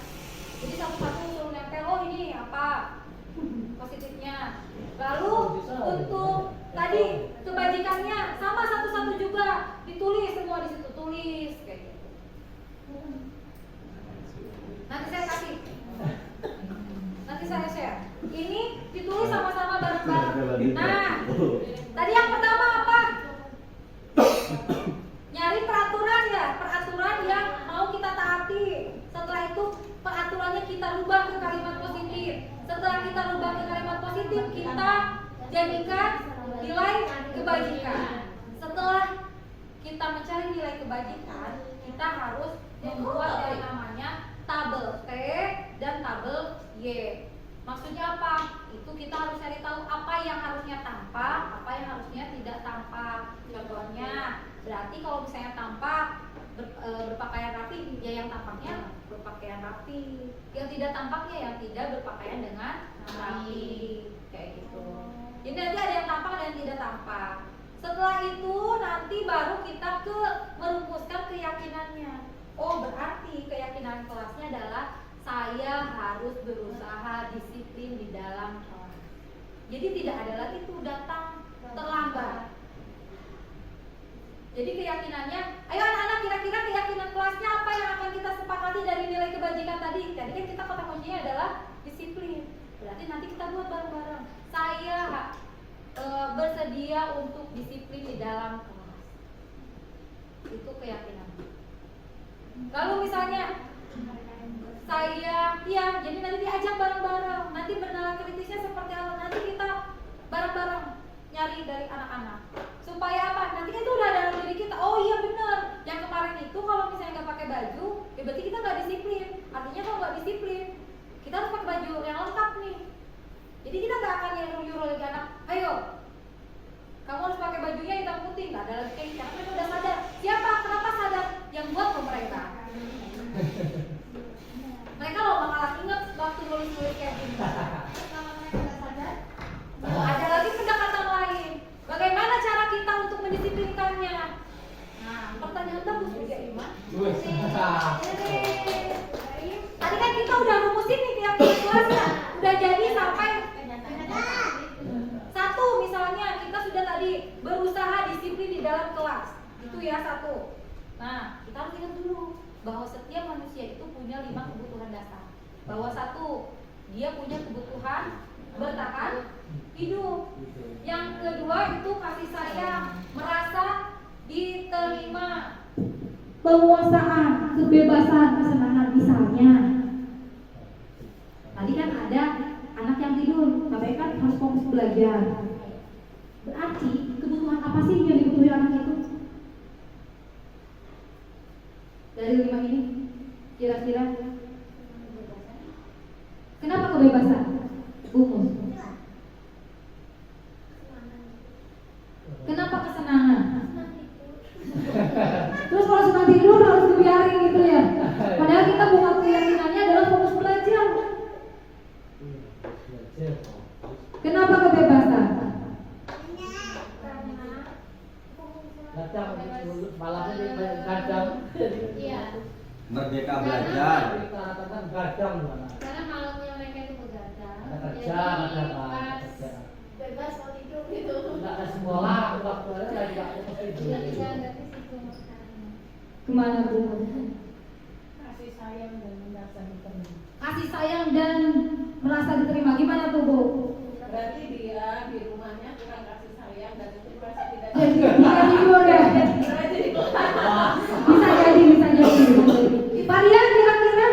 Jadi satu-satu suruh nempel. Oh ini apa positifnya. Lalu untuk tadi kebajikannya sama satu-satu juga ditulis semua di situ, tulis kayak gitu. Nanti saya kasih. Nanti saya share. Ini ditulis sama-sama bareng-bareng. Nah, tadi yang pertama apa? Nyari peraturan ya, peraturan yang mau kita taati. Setelah itu peraturannya kita rubah ke kalimat positif. Setelah kita rubah ke kalimat positif, kita jadikan nilai kebajikan. Setelah kita mencari nilai kebajikan, kita harus membuat yang namanya tabel T dan tabel Y. Maksudnya apa? Itu kita harus cari tahu apa yang harusnya tampak, apa yang harusnya tidak tampak. Contohnya, berarti kalau misalnya tampak berpakaian rapi, ya yang tampaknya berpakaian rapi. Yang tidak tampaknya yang tidak berpakaian dengan rapi. Kayak gitu. Jadi nanti ada yang tampak dan yang tidak tampak. Setelah itu nanti baru kita merumuskan keyakinannya. Oh berarti keyakinan kelasnya adalah saya harus berusaha disiplin di dalam kelas. Jadi tidak ada lagi tuh datang terlambat. Jadi keyakinannya, ayo anak-anak kira-kira keyakinan kelasnya apa yang akan kita sepakati dari nilai kebajikan tadi? Tadi kan kita kata kuncinya adalah disiplin. Berarti nanti kita buat bareng-bareng. Saya bersedia untuk disiplin di dalam kelas. Itu keyakinan. Lalu misalnya saya, iya, jadi nanti diajak bareng-bareng. Nanti bernalar kritisnya seperti apa? Nanti kita bareng-bareng nyari dari anak-anak. Supaya apa? Nanti kan itu udah dalam diri kita. Oh iya bener. Yang kemarin itu kalau misalnya nggak pakai baju, ya berarti kita nggak disiplin. Artinya kalau nggak disiplin, kita harus pakai baju yang lengkap nih. Jadi kita nggak akan nyuruh lagi anak, ayo, kamu harus pakai bajunya hitam putih. Nggak ada lagi kayak gitu. Karena mereka udah sadar. Siapa? Kenapa sadar? Yang buat mereka. Mereka loh bakalan inget waktu nulis-nulis kayak gini. Kalau mereka udah sadar, ada lagi pendekatan lain. Bagaimana cara kita untuk mendisiplinkannya? Nah, pertanyaan bagus juga Iman. Tadi kan kita udah rumusin nih keyakinan kelasnya. Udah jadi sampai satu misalnya kita sudah tadi berusaha disiplin di dalam kelas. Itu ya satu. Nah, kita harus ingat dulu bahwa setiap manusia itu punya 5 kebutuhan dasar. Bahwa satu, dia punya kebutuhan bertahan hidup. Yang kedua itu kasih sayang, merasa diterima, penguasaan, kebebasan, kesenangan. Misalnya tadi kan ada anak yang tidur, tapi kan harus fokus belajar. Berarti kebutuhan apa sih yang dibutuhkan anak itu? Dari 5 ini kira-kira kenapa kebebasan? Bumus. Kenapa kesenangan? Terus kalau senang tidur Kenapa kebebasan? Kadang malamnya kadang. Iya. Merdeka belajar. Kadang Karena malamnya mereka itu begadang. ada kerja, Jadi ada pas kerja. bebas mau tidur gitu. Enggak ada sekolah, waktu ada lagi enggak ada Jadi tidur. jaga di situ makanannya. Kemana Bu? Kasih sayang dan merasa diterima. Kasih sayang dan merasa diterima. Gimana tuh Bu? Berarti dia di rumahnya kurang kasih sayang dan itu merasa tidak Jadi bisa tidur ya? Bisa jadi, bisa jadi. Varian kira-kira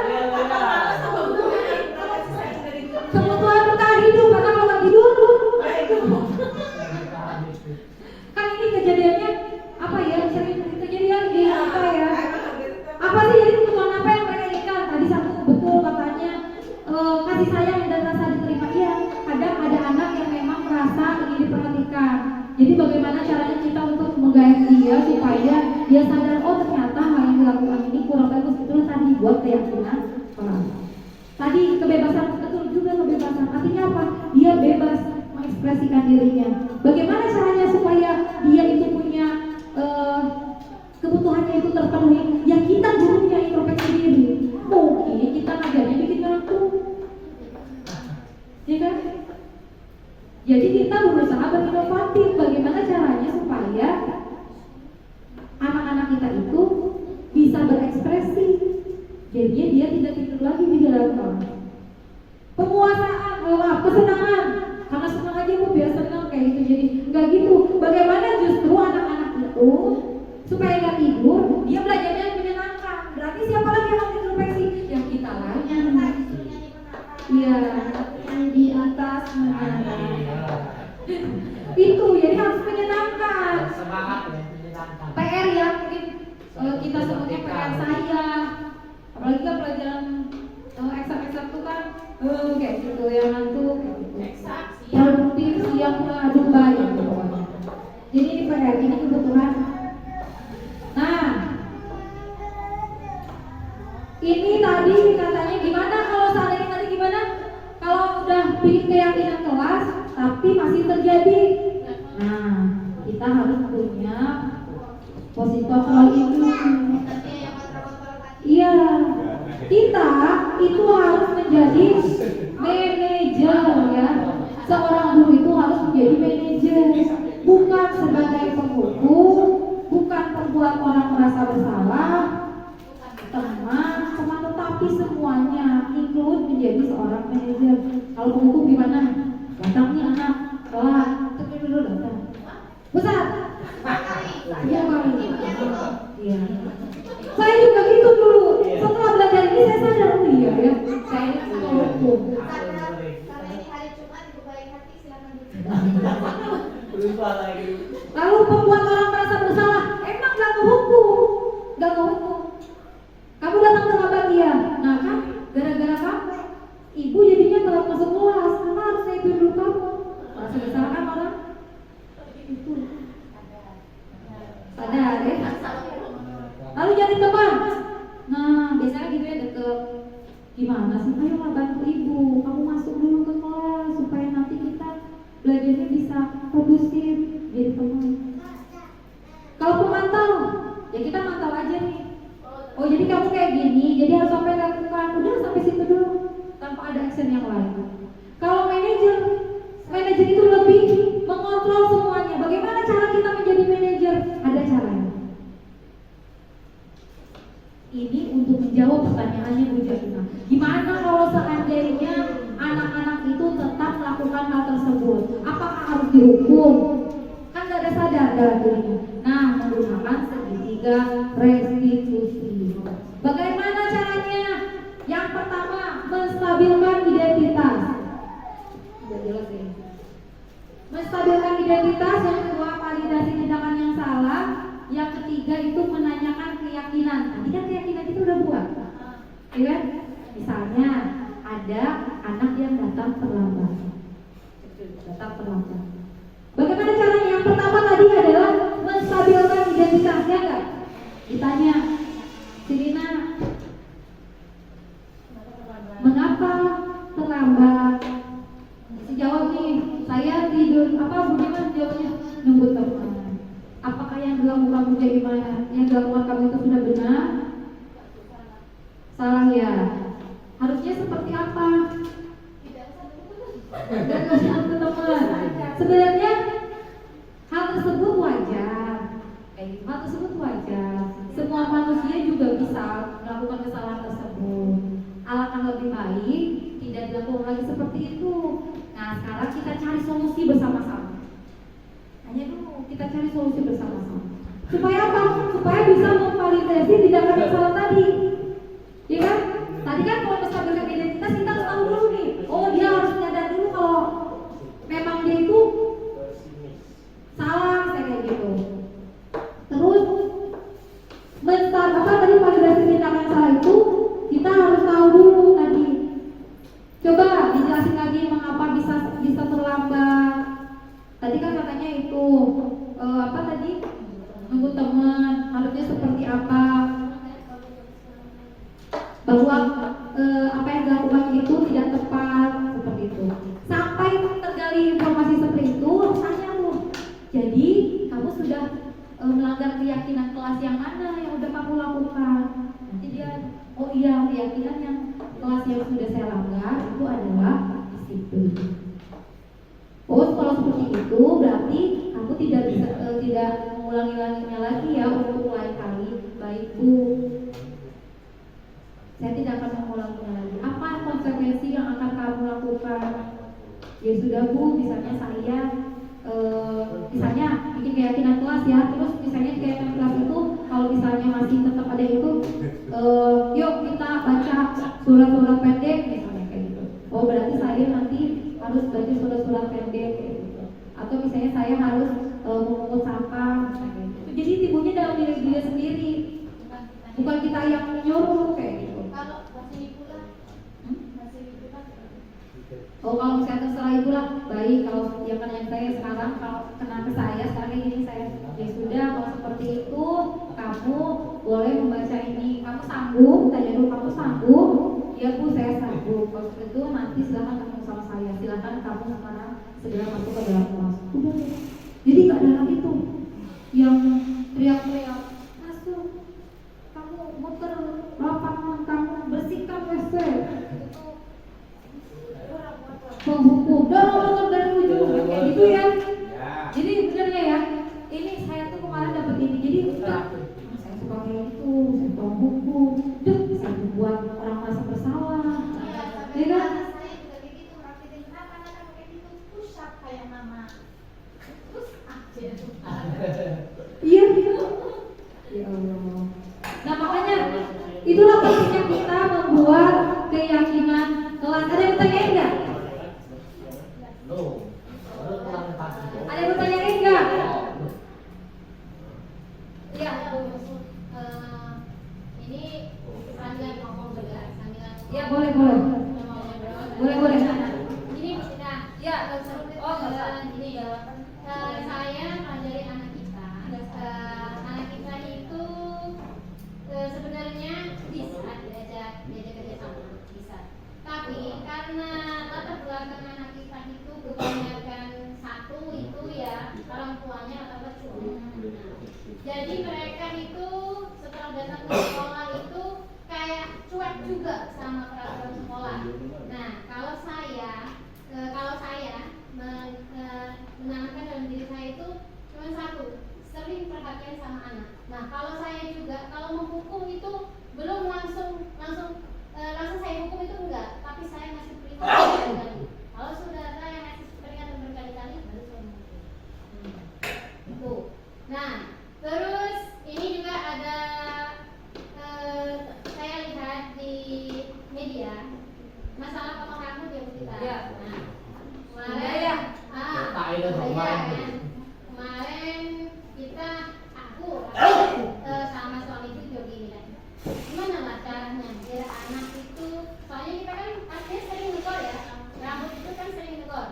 kebutuhan bertahan hidup karena kalau nggak tidur kan ini kejadiannya apa ya, sering kejadian di apa ya, apa sih jadi kebutuhan apa yang mereka inginkan? Tadi satu betul katanya kasih sayang dan rasa diterima. Iya, kadang ada anak yang memang merasa ingin diperhatikan. Jadi bagaimana caranya kita untuk menggait dia supaya dia sadar, oh ternyata hal yang dilakukan ini kurang bagus. Itulah tadi buat keyakinan orang. Tadi kebebasan, betul juga kebebasan. Artinya apa? Dia bebas mengekspresikan dirinya. Bagaimana caranya supaya dia itu punya kebutuhannya itu terpenuhi? Ya kita gurunya introspeksi diri. Mungkin kita ngajarnya bikin ngaku, ya kan? Jadi kita berusaha berinovatif. Bagaimana caranya supaya anak-anak kita itu bisa berekspresi. Jadinya dia tidak tidur lagi di dalam kamar. Penguasaan, kesenangan. Karena senang aja Bu, biar senang kayak gitu. Jadi nggak gitu. Bagaimana justru anak-anak itu supaya nggak tidur, dia belajarnya yang menyenangkan. Berarti siapa lagi yang harus introspeksi? Yang kita lagi. Iya, yang di atas menara. Itu jadi harus menyenangkan. Semangat ya, menyenangkan. PR ya mungkin kita sebutnya PR saya. Apalagi kan pelajaran eksak tuh kan kayak gitu yang ngantuk kayak gitu. Produktif siang aduh banyak pokoknya. Jadi ini PR, ini kebutuhan. Nah, ini tadi katanya gimana kalau seandainya tadi gimana? Kalau udah bikin keyakinan kelas tapi masih terjadi. Nah, kita harus punya positif soal itu. Iya, kita itu harus menjadi manajer ya. Seorang guru itu harus menjadi manajer, bukan sebagai penghukum, bukan membuat orang merasa bersalah, teman, tetapi semuanya include menjadi seorang manajer. Kalau penghukum gimana? Datang nih anak, kelas, tapi dulu datang. Pusat. Iya kali. Iya. Saya juga gitu dulu. Setelah belajar ini saya sadar, oh iya ya, saya ini penghukum. Karena ini hari Jumat ibu baik hati silakan duduk. Berubah lagi. Lalu membuat orang merasa bersalah, emang gak ngehukum. Kamu datang terlambat dia, nah kan gara-gara kamu, ibu jadinya telat masuk kelas, karena harusnya itu dulu kamu. Merasa bersalah kan orang? Itu. Sadar ya. Lalu jadi teman. Nah biasanya gitu ya deket. Gimana sih? Ayolah bantu ibu. Kamu masuk dulu ke kelas supaya nanti kita belajarnya bisa produktif. Jadi teman. Kalau pemantau, ya kita mantau aja nih. Oh jadi kamu kayak gini, jadi harus sampai lakukan. Udah sampai situ dulu, tanpa ada action yang lain. Kalau manajer itu lebih mengontrol semuanya. Bagaimana cara kita menjadi manajer? Ada caranya. Ini untuk menjawab pertanyaannya Bu Jatuna. Gimana kalau seandainya anak-anak itu tetap melakukan hal tersebut? Apakah harus dihukum? Kan gak ada sadar dalam dirinya. Nah, menggunakan segitiga restitusi. Bagaimana caranya? Yang pertama, menstabilkan identitas. Udah jelas ya. Menstabilkan identitas. Yang kedua, validasi tindakan yang salah. Yang ketiga itu menanyakan keyakinan. Tadi kan keyakinan itu udah buat, ya kan? Misalnya ada anak yang datang terlambat. Bagaimana caranya? Yang pertama tadi adalah menstabilkan identitasnya kan? Ditanya, Sirina, mengapa terlambat? seperti apa. Tidak usah dulu. Dan kasih tahu ke teman. Sebenarnya hal tersebut wajar. Hal tersebut wajar. Semua manusia juga bisa melakukan kesalahan tersebut. Alangkah lebih baik tidak dilakukan lagi seperti itu. Nah, sekarang kita cari solusi bersama-sama. Hanya dulu kita cari solusi bersama-sama. Supaya apa? Supaya bisa memvalidasi tindakan yang salah tadi. Ya kan? Tadi kan kalau menstabilkan identitas kita harus tahu dulu nih. Oh, dia harus nyadar dulu kalau memang dia itu salah kayak gitu. Terus tadi validasi tindakan salah itu kita harus tahu dulu tadi. Coba dijelasin lagi mengapa bisa terlambat. Tadi kan katanya itu apa tadi? Nunggu teman, harusnya seperti apa? Bahwa apa yang dilakukan itu tidak tepat seperti itu. Sampai tergali informasi seperti itu, tanya tuh. Jadi kamu sudah melanggar keyakinan kelas yang mana yang udah kamu lakukan? Nanti dia, oh iya keyakinan yang kelas yang sudah saya langgar itu adalah disiplin. Oh kalau seperti itu berarti aku tidak bisa tidak mengulangi-ulanginya lagi ya untuk lain kali. Baik Bu, saya tidak akan mengulanginya lagi. Apa konsekuensi yang akan kamu lakukan? Ya sudah Bu, misalnya saya misalnya bikin keyakinan kelas ya, terus misalnya keyakinan kelas itu kalau misalnya masih tetap ada itu, yuk kita baca surat-surat pendek misalnya kayak gitu. Oh berarti saya nanti harus baca surat-surat pendek kayak gitu. Atau misalnya saya harus memungut sampah misalnya kayak gitu. Jadi timbulnya dalam diri dia sendiri, bukan kita yang menyuruh kayak gitu. Kalau masih pula, Oh kalau misalnya terserah itulah baik. Kalau yang saya sekarang kalau kena ke saya sekarang ini saya ya sudah kalau seperti itu kamu boleh membaca ini. Kamu sanggup? Tanya dulu kamu sanggup? Ya Bu saya sanggup. Kalau seperti itu nanti silakan ketemu sama saya. Silakan kamu sekarang segera masuk ke dalam kelas. Udah. Jadi nggak ada lagi tuh yang teriak-teriak masuk. Kamu muter lapangan, kamu bersihkan WC. Menghukum, dorong dari ujung kayak gitu ya. Jadi sebenarnya ya, ini saya tuh kemarin dapat ini. Jadi saya suka kayak itu, saya suka menghukum, saya membuat orang merasa bersalah. Ya kan? saya juga begitu praktekin kenapa anak kayak gitu push up kayak mama terus aja. Iya gitu. Ya Allah. Nah makanya itulah pentingnya kita membuat keyakinan kelas. Ada yang bertanya enggak? Loh, baru pulang pagi. Ada yang bertanya enggak? Iya, ini sambil ngomong juga, sambil Ya boleh boleh. Boleh boleh. Ini nah, ya gini ya. Saya mengajari anak kita. Anak kita itu sebenarnya bisa diajak kerja sama, bisa. Tapi karena latar belakang anak kita itu kebanyakan satu itu ya orang tuanya atau cuma. Jadi mereka itu setelah datang ke sekolah itu kayak cuek juga sama peraturan sekolah. Nah, kalau saya menanamkan dalam diri saya itu cuma satu, sering perhatian sama anak. Nah, kalau saya juga kalau menghukum itu belum langsung saya hukum itu enggak, tapi saya ngasih peringatan berkali-kali. Kalau saudara yang ngasih peringatan berkali-kali baru saya menghukum. Itu. Nah, terus ini juga ada saya lihat di media masalah potong rambut yang kita. Ya. Nah, kemarin kemarin kita aku sama suamiku jogging kan. Gimana lah caranya biar anak itu, soalnya kita kan artinya sering negor ya, rambut itu kan sering negor.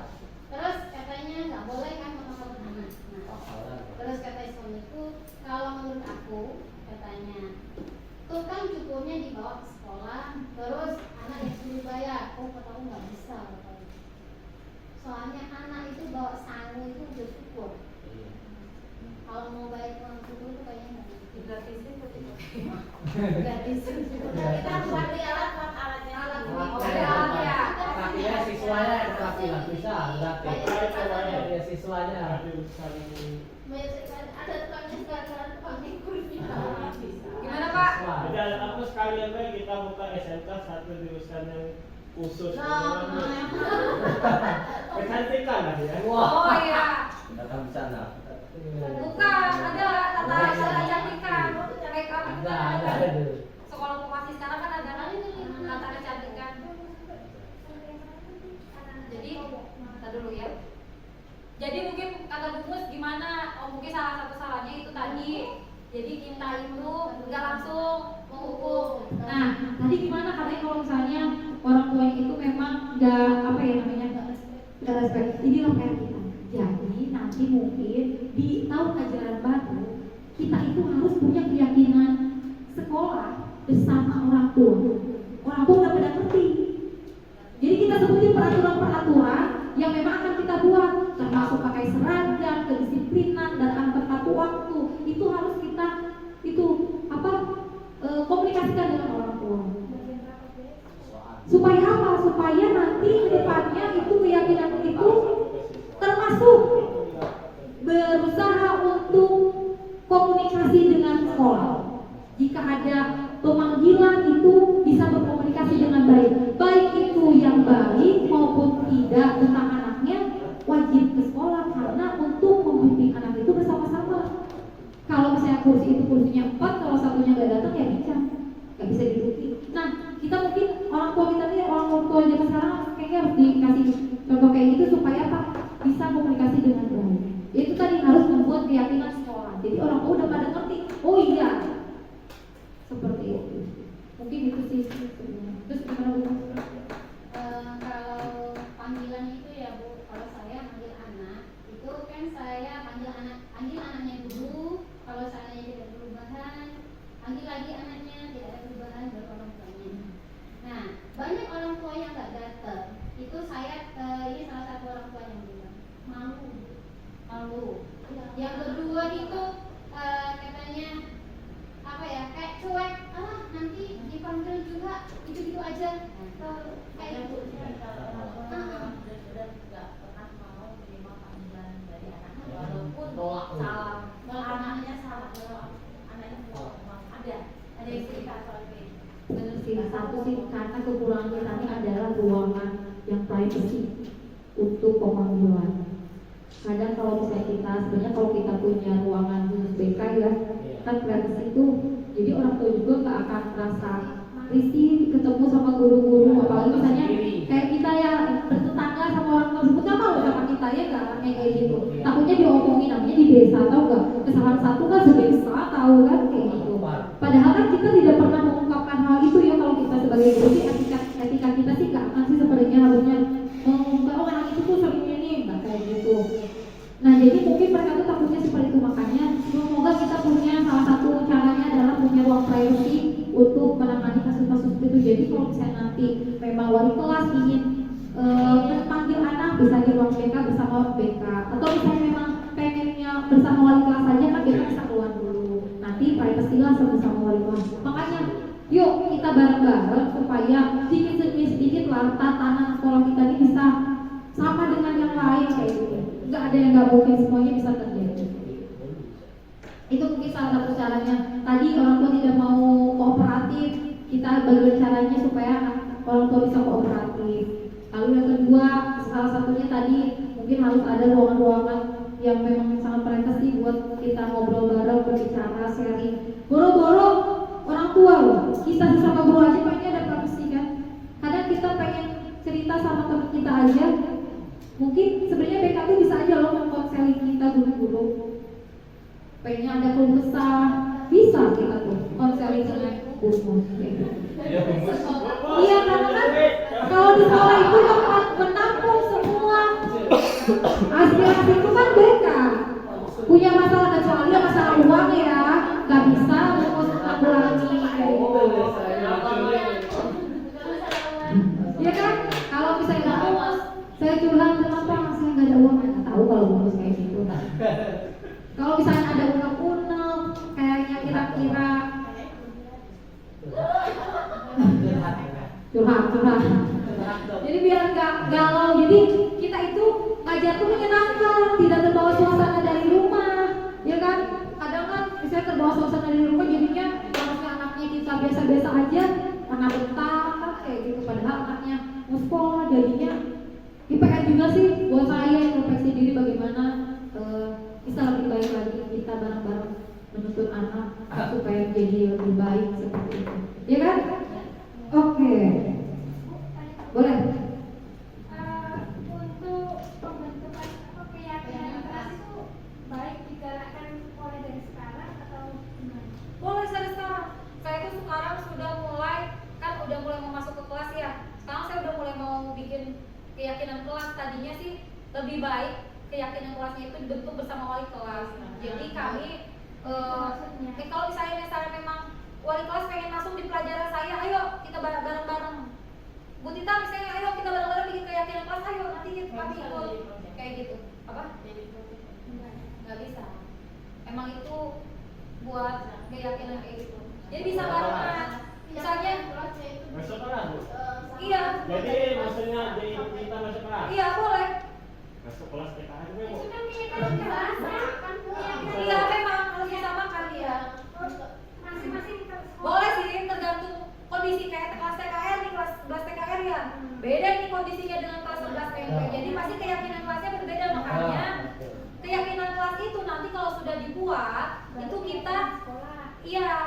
Terus katanya nggak boleh kan potong anak. Nah, terus kata suamiku, kalau menurut aku katanya tuh kan cukurnya dibawa ke sekolah, terus anak yang suruh bayar, potong nggak bisa katanya. Soalnya anak itu bawa sangu itu udah cukur. Kalau mau bayar uang cukur itu kayaknya nggak gratisin. Gratisin. Kita buat alatnya. Ada alatnya. Terapinya siswanya yang terapi lah bisa gratis. Ya siswanya. Ada tukangnya sekarang tukangnya kursi. Gimana Pak? Jadi aku sekalian baik kita buka SMK satu jurusan yang khusus. Kecantikan lah ya. Oh iya. Datang di sana. Bukan, ada tata kecantikan. Make up itu kan Ada. ada. Sekolah vokasi sekarang kan ada tata kecantikan. Jadi, kita dulu ya. Jadi mungkin kata Bu Mus gimana? Oh mungkin salah satu salahnya itu tadi. Jadi kita itu nggak langsung menghukum. Nah, tadi gimana katanya kalau misalnya orang tua itu memang nggak apa ya namanya nggak respect. Ini loh kayak kita. Jadi nanti mungkin di tahun ajaran baru kita itu harus punya keyakinan sekolah bersama orang tua. Orang tua udah pada ngerti. Jadi kita sebutin peraturan-peraturan yang memang akan kita buat, termasuk pakai seragam, kedisiplinan dan tepat waktu. Itu harus kita komunikasikan dengan orang tua. Supaya apa? Supaya nanti ke depannya itu keyakinan itu termasuk berusaha untuk komunikasi dengan sekolah. Jika ada pemanggilan itu bisa berkomunikasi dengan baik. Baik itu yang baik maupun tidak tentang anaknya wajib ke sekolah karena untuk membimbing anak itu bersama-sama. Kalau misalnya kursi itu kursinya 4, kalau satunya nggak datang ya nggak bisa diduduki. Nah kita mungkin orang tua kita nih orang tua zaman sekarang kayaknya harus dikasih contoh kayak gitu supaya apa bisa komunikasi dengan baik. Itu tadi harus membuat keyakinan sekolah. Jadi orang tua udah pada ngerti. Oh iya. Seperti itu. Mungkin itu sih sebenarnya. Terus gimana Bu? Kalau panggilan itu ya Bu, kalau saya panggil anak itu kan saya panggil anaknya dulu. Kalau seandainya tidak ada perubahan, panggil lagi anaknya, tidak ada perubahan baru orang tuanya. Nah, banyak orang tua yang nggak datang. Itu saya ini salah satu orang tua yang bilang malu. Yang kedua itu katanya apa ya kayak cuek, nanti dipanggil juga gitu aja kayak itu. Walaupun salah, Anaknya salah, anaknya ada yang cerita soal itu. Benar sih, satu sih karena kekurangan kita ini adalah ruangan yang privacy untuk pemanggilan. Kadang kalau misalnya kita sebenarnya kalau kita punya ruangan khusus BK ya kan privacy itu, jadi orang tua juga nggak akan merasa risih ketemu sama guru-guru, apalagi misalnya kayak kita ya bertetangga sama orang tersebut nggak malu sama kita ya nggak kayak gitu. Takutnya diomongin namanya di desa tahu nggak kesalahan satu kan sedesa tahu kan kayak gitu. Padahal kan kita tidak pernah mengungkapkan hal itu ya kalau kita sebagai guru sih etika kita sih nggak akan sih sebenarnya harusnya mengungkap oh anak itu tuh sering ini nggak kayak gitu. Nah jadi mungkin mereka tuh takutnya seperti itu, makanya semoga kita punya salah satu caranya adalah punya ruang privacy untuk menangani kasus-kasus itu. Jadi kalau misalnya nanti memang wali kelas ingin memanggil anak bisa di ruang BK bersama BK, atau misalnya memang pengennya bersama wali kelas saja kan BK bisa keluar dulu. Nanti privacy lah sama wali kelas. Makanya yuk kita bareng-bareng supaya sedikit lah tatanan sekolah kita ini bisa sama dengan yang lain kayak gitu. Nggak ada yang nggak mungkin, semuanya bisa terjadi. Itu mungkin salah satu caranya. Tadi orang tua tidak mau kooperatif, kita bagaimana caranya supaya orang tua bisa kooperatif. Lalu yang kedua, salah satunya tadi mungkin harus ada ruangan-ruangan yang memang sangat privacy buat kita ngobrol bareng, berbicara, sharing. Boro-boro orang tua loh, kita sama guru aja pengen ada privacy kan. Kadang kita pengen cerita sama teman kita aja. Mungkin sebenarnya BK itu bisa aja loh mengkonseling kita guru-guru. Pengennya ada keluh kesah, bisa kita tuh konseling dengan guru. Iya karena kan kalau di sekolah itu tempat menampung semua aspirasi itu kan BK. Punya masalah kecuali masalah uang ya, nggak bisa terus menanggulangi kayak gitu. Iya kan? Kalau misalnya saya curhat kenapa saya nggak ada uang, nggak tahu kalau ngurus kayak gitu. Kalau misalnya ada unek-unek kayaknya kira-kira curhat Jadi kita itu ngajar tuh menyenangkan, tidak terbawa suasana dari rumah, ya kan? Kadang kan misalnya terbawa suasana dari rumah jadinya harusnya anaknya kita biasa-biasa aja, anak bentar kan kayak gitu. Padahal anaknya mau sekolah jadinya IPR juga sih buat saya introspeksi diri bagaimana bisa lebih baik lagi kita bareng-bareng menuntut anak supaya jadi lebih baik seperti itu, ya kan? Oke, boleh. Untuk pembentukan keyakinan kelas itu baik digalakkan mulai dari sekarang atau gimana? Boleh dari sekarang. Saya tuh sekarang sudah mulai mau masuk ke kelas ya. Sekarang saya udah mulai mau bikin keyakinan kelas. Tadinya sih lebih baik keyakinan kelasnya itu dibentuk bersama wali kelas. Jadi kami kalau misalnya memang wali kelas pengen masuk di pelajaran saya, ayo kita bareng-bareng. Bu Tita misalnya, ayo kita bareng-bareng bikin keyakinan kelas, ayo nanti kami ikut kayak gitu. Apa? Nggak bisa. Emang itu buat keyakinan kayak gitu. Jadi bisa barengan. Misalnya, Masuk kelas, Bu? iya. Jadi maksudnya kita masuk kelas? Iya boleh. Masuk kelas TKA juga, Bu? Itu kan keyakinan kelas kan punya Iya memang harus disamakan ya. masing-masing kita Boleh sih tergantung kondisi kayak kelas TKR nih, kelas 11 TKR ya. Beda nih kondisinya dengan kelas 11 PMP. Jadi pasti keyakinan kelasnya berbeda, makanya keyakinan kelas itu nanti kalau sudah dibuat itu kita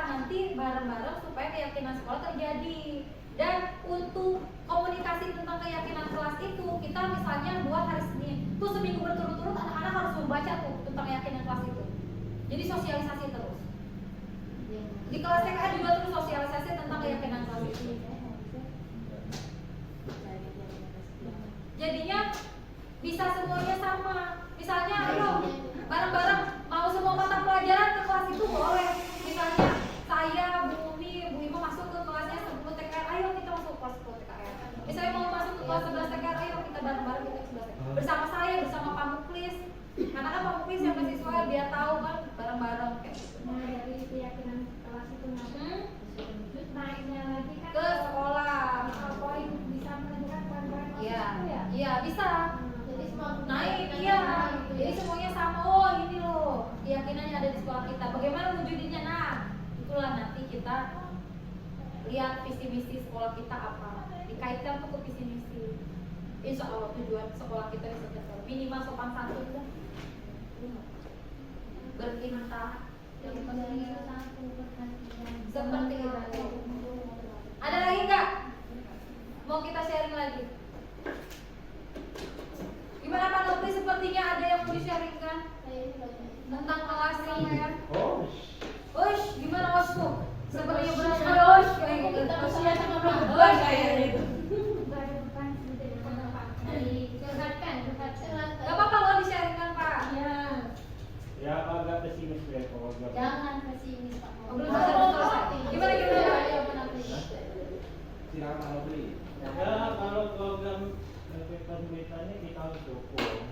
nanti bareng-bareng supaya keyakinan sekolah terjadi. Dan untuk komunikasi tentang keyakinan kelas itu kita misalnya buat hari Senin tuh seminggu berturut-turut anak-anak harus membaca tuh tentang keyakinan kelas itu. Jadi sosialisasi terus. Di kelas TK juga terus sosialisasi tentang keyakinan kelas itu. Jadinya bisa semuanya sama. Misalnya ayo bareng-bareng mau semua mata pelajaran ke kelas itu boleh. Misalnya saya, Bu Umi, Bu Ima masuk ke kelasnya 10 TKR, ayo kita masuk ke kelas 10 TKR. Misalnya mau masuk ke kelas 11 TKR, ayo kita bareng-bareng kita ke 11 TKR. Bersama saya, bersama Pak Muklis. Karena kan Pak Muklis yang mahasiswa biar tahu kan bareng-bareng kayak gitu. Nah, dari keyakinan kelas itu naiknya lagi kan Ke sekolah. poin bisa menentukan poin-poin masuk Iya, itu ya. iya bisa. Jadi semua Naik, iya. Jadi semuanya sama. Oh ini loh keyakinannya ada di sekolah kita. Bagaimana wujudinnya? Nah, itulah nanti kita lihat visi misi sekolah kita apa. Dikaitkan tuh ke visi misi. Insya Allah tujuan sekolah kita bisa tercapai. Minimal sopan santun dah. Berintah yang penting seperti itu. Ada lagi nggak? Mau kita sharing lagi? Gimana Pak Nopri? Sepertinya ada yang mau di-sharingkan tentang kelas ya. Oh, Ush, gimana Ush tuh? Sepertinya benar Ush kayak gitu. usia sama Ush kayak gitu. Gak apa-apa lo di-sharingkan Pak. ya agak pesimis ya pokoknya. Jangan pesimis Pak. Oh, belum selesai. Gimana? Silakan Pak Nopri. Ya kalau program pemerintahnya kita harus dukung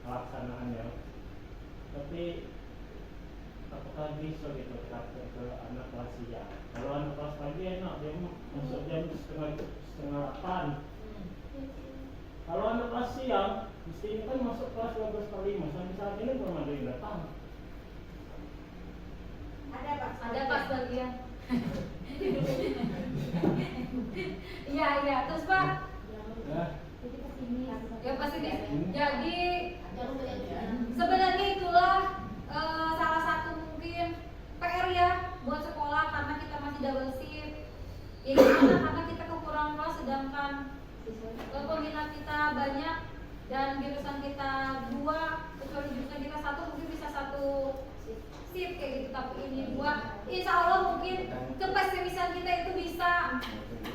pelaksanaannya. Tapi apakah bisa gitu praktek ke anak kelas siang? Kalau anak kelas pagi enak dia masuk jam setengah 8. Kalau anak kelas siang mestinya kan masuk kelas 12:45. Sampai saat ini belum ada yang datang. Ada pas bagian. Iya. Terus Pak? Ya pasti deh. Jadi sebenarnya itulah salah satu mungkin PR ya buat sekolah karena kita masih double shift. Ya gimana karena kita kekurangan kelas sedangkan peminat kita banyak dan jurusan kita 2, kecuali jurusan kita 1 mungkin bisa 1 shift kayak gitu, tapi ini 2. Insya Allah mungkin kepesimisan kita itu bisa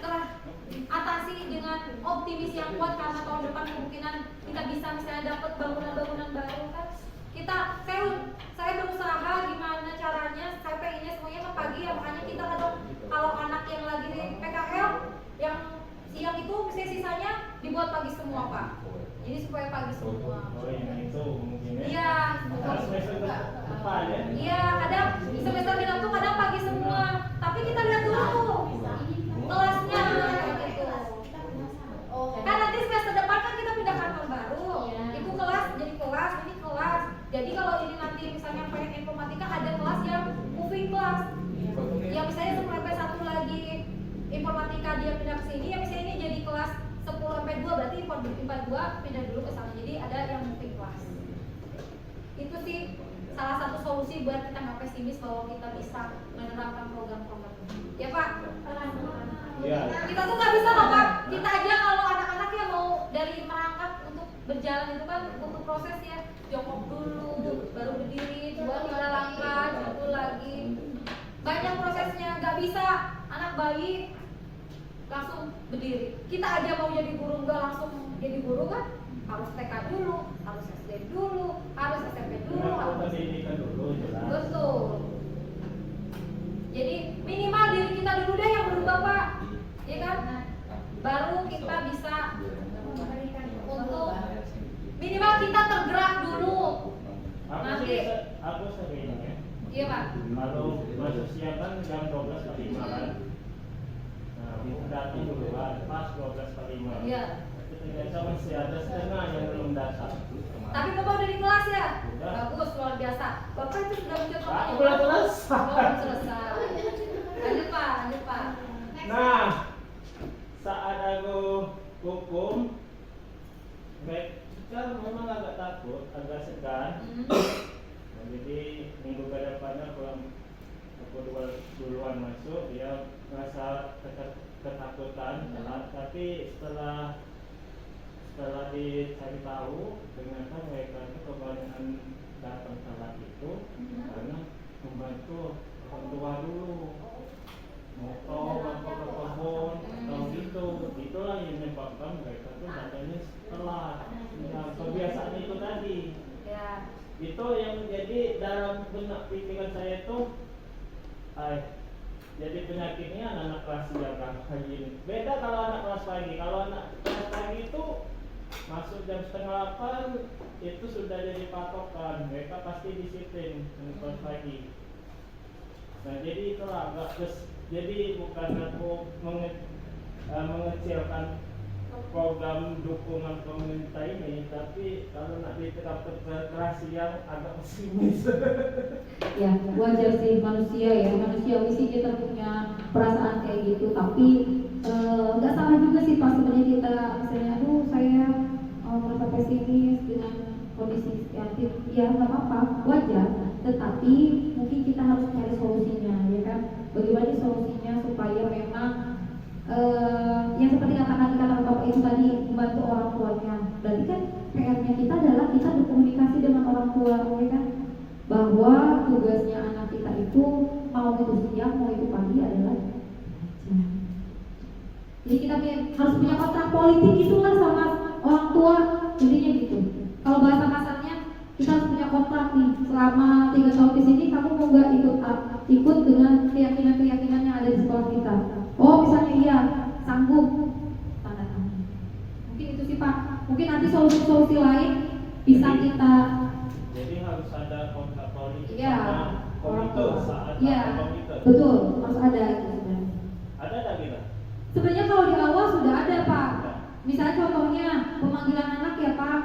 teratasi dengan optimis yang kuat karena tahun depan kemungkinan kita bisa misalnya dapat bangunan-bangunan baru kan. Saya berusaha gimana caranya, saya pengennya semuanya ke pagi ya, makanya kita kalau anak yang lagi di PKL yang siang itu misalnya sisanya dibuat pagi semua Pak. Jadi supaya pagi semua. Oh ini itu mungkin ya. Iya. Kalau semester depan ya. Iya, kadang semester genap tuh kadang pagi semua. Tapi kita lihat dulu kelasnya kayak gitu. Kan nanti semester depan kan kita kalau IPA 2 pindah dulu ke sana. Jadi ada yang moving class. Itu sih salah satu solusi buat kita nggak pesimis bahwa kita bisa menerapkan program-program ini. Ya Pak. Iya. Kita tuh nggak bisa loh Pak. Kita aja kalau anak-anak yang mau dari merangkap untuk berjalan itu kan butuh proses ya. Jongkok dulu, baru berdiri, 2-3 langkah, jatuh lagi. Banyak prosesnya, nggak bisa anak bayi langsung berdiri. Kita aja mau jadi guru nggak langsung jadi guru kan? Harus TK dulu, harus SD dulu, harus SMP dulu, Memang harus pendidikan dulu jelas. betul. Jadi minimal diri kita dulu deh yang berubah Pak, ya kan? Baru kita bisa untuk minimal kita tergerak dulu. Aku sering ya. Iya Pak. Kalau masuk siang kan jam 12.45 kan. Nah, aku datang duluan pas 12.45. Iya. Ternyata masih ada setengah yang belum datang. Tapi Bapak udah di kelas ya? Udah. Bagus, luar biasa. Bapak itu sudah mencontohkan. Aku belum selesai. Oh, belum selesai. Lanjut Pak, lanjut Pak. Nah, saat aku hukum, kan memang agak takut, agak segan. Nah, jadi minggu ke depannya aku duluan masuk, dia merasa ketakutan, tapi setelah dicari tahu, ternyata mereka itu kebanyakan datang telat itu karena membantu orang tua dulu, motor atau ke kebun atau gitu. Itulah yang menyebabkan mereka tuh datangnya telat. Nah, kebiasaan itu tadi. Ya. Itu yang jadi dalam benak pikiran saya itu, jadi penyakitnya anak kelas siang kan pagi. Beda kalau anak kelas pagi. Kalau anak kelas pagi itu masuk jam 7:30 itu sudah jadi patokan. Mereka pasti disiplin anak kelas pagi. Nah jadi itulah agak jadi bukan aku mengecilkan program dukungan pemerintah ini, tapi kalau nak diterapkan keras yang agak pesimis. Ya wajar sih manusia ya, manusiawi sih kita punya perasaan kayak gitu, tapi nggak salah juga sih pas sebenarnya kita misalnya aduh saya merasa pesimis dengan kondisi kreatif, ya nggak apa-apa, wajar, tetapi mungkin kita harus cari solusinya ya kan, bagaimana solusinya supaya memang yang seperti kata Bapak itu tadi, membantu orang tuanya. Berarti kan PR-nya kita adalah kita berkomunikasi dengan orang tua ya kan, bahwa tugasnya anak kita itu mau itu siang mau itu pagi adalah belajar. Jadi kita harus punya kontrak politik itulah sama orang tua, intinya gitu. Kalau bahasa kasarnya kita harus punya kontrak nih, selama 3 tahun di sini kamu mau nggak ikut dengan keyakinan yang ada di sekolah kita. Oh misalnya iya, sanggup, tanda tangan. Mungkin itu sih Pak. Mungkin nanti solusi-solusi lain bisa kita. Jadi harus ada kontrak politik Iya, sama orang komite tua. saat Iya, komite. betul, harus ada itu sebenarnya. Ada tak kita? Sebenarnya kalau di awal sudah ada Pak. Misalnya contohnya pemanggilan anak ya Pak,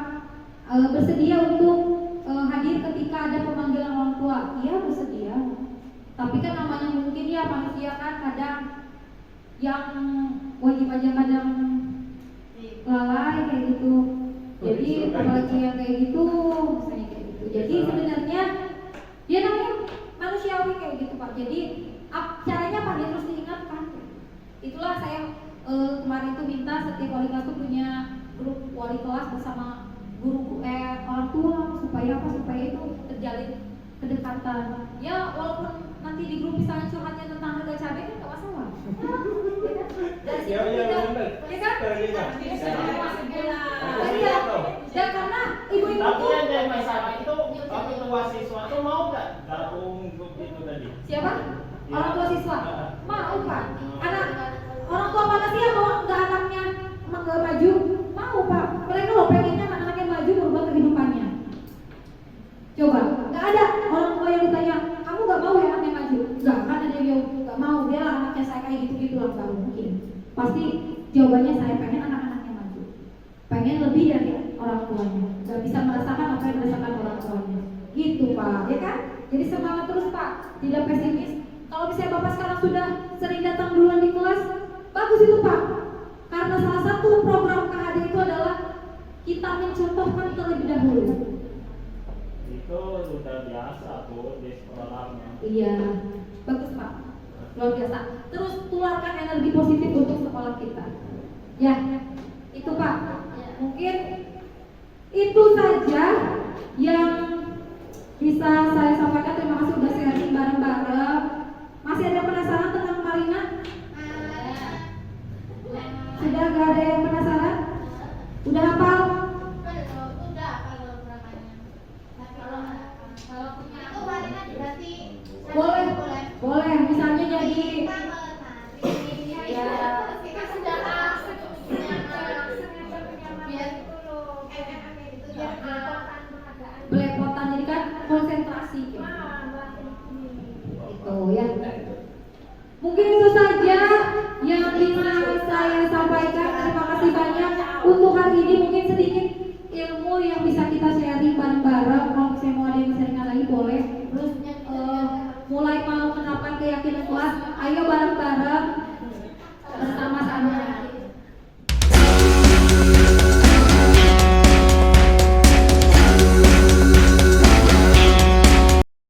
bersedia untuk hadir ketika ada pemanggilan orang tua. Iya bersedia. Tapi kan namanya mungkin ya manusia kan kadang yang wajib aja kadang lalai kayak gitu. Jadi apalagi yang kayak gitu, misalnya kayak gitu. Jadi sebenarnya ya namanya manusiawi kayak gitu Pak. Jadi caranya Pak dia terus diingatkan. Itulah saya kemarin itu minta setiap wali kelas itu punya grup wali kelas bersama guru orang tua supaya apa, supaya itu terjalin kedekatan. Ya walaupun nanti di grup misalnya curhatnya tentang harga cabai kan nggak masalah. Dari situ kita, ya kan? Iya. Dan karena ibu-ibu Tapi tuh yang jadi masalah itu waktu tua siswa itu mau nggak gabung grup itu tadi? siapa? Ya. Orang tua siswa. Mau Pak. Orang tua mana sih yang mau nggak anaknya nggak maju? Mau Pak. Mereka loh pengennya anak-anaknya maju berubah kehidupannya. Coba, nggak ada orang tua yang ditanya, kamu nggak mau ya anaknya maju? Nggak, kan ada yang nggak mau. Biarlah anaknya saya kayak gitu-gitu lah, nggak mungkin. Pasti jawabannya saya pengen anak-anaknya maju. Pengen lebih dari orang tuanya. Nggak bisa merasakan apa yang dirasakan orang tuanya. Gitu Pak, ya kan? Jadi semangat terus Pak, tidak pesimis. Kalau misalnya Bapak sekarang sudah sering datang duluan di kelas, bagus itu Pak. Karena salah satu program KHD itu adalah mencontohkan terlebih dahulu. Itu sudah biasa tuh di sekolahnya. Iya, bagus Pak, luar biasa. Terus tularkan energi positif untuk sekolah kita. Ya, itu Pak. Mungkin itu saja yang bisa saya sampaikan. Terima kasih sudah sharing bareng-bareng. Masih ada yang penasaran tentang Marina? Sudah gak ada yang penasaran? Udah hafal? Udah kalau beberapanya. Tapi kalau punya aku Marina berarti Boleh, boleh. Misalnya jadi ya kita sudah biar belepotan, jadi kan konsentrasi. Itu ya. Mungkin itu saja yang bisa saya sampaikan. Terima kasih banyak untuk hari ini. Mungkin sedikit ilmu yang bisa kita sharing bareng-bareng. Kalau saya mau ada yang sharingan lagi boleh. Terus mulai mau menerapkan keyakinan kelas, ayo bareng-bareng bersama-sama.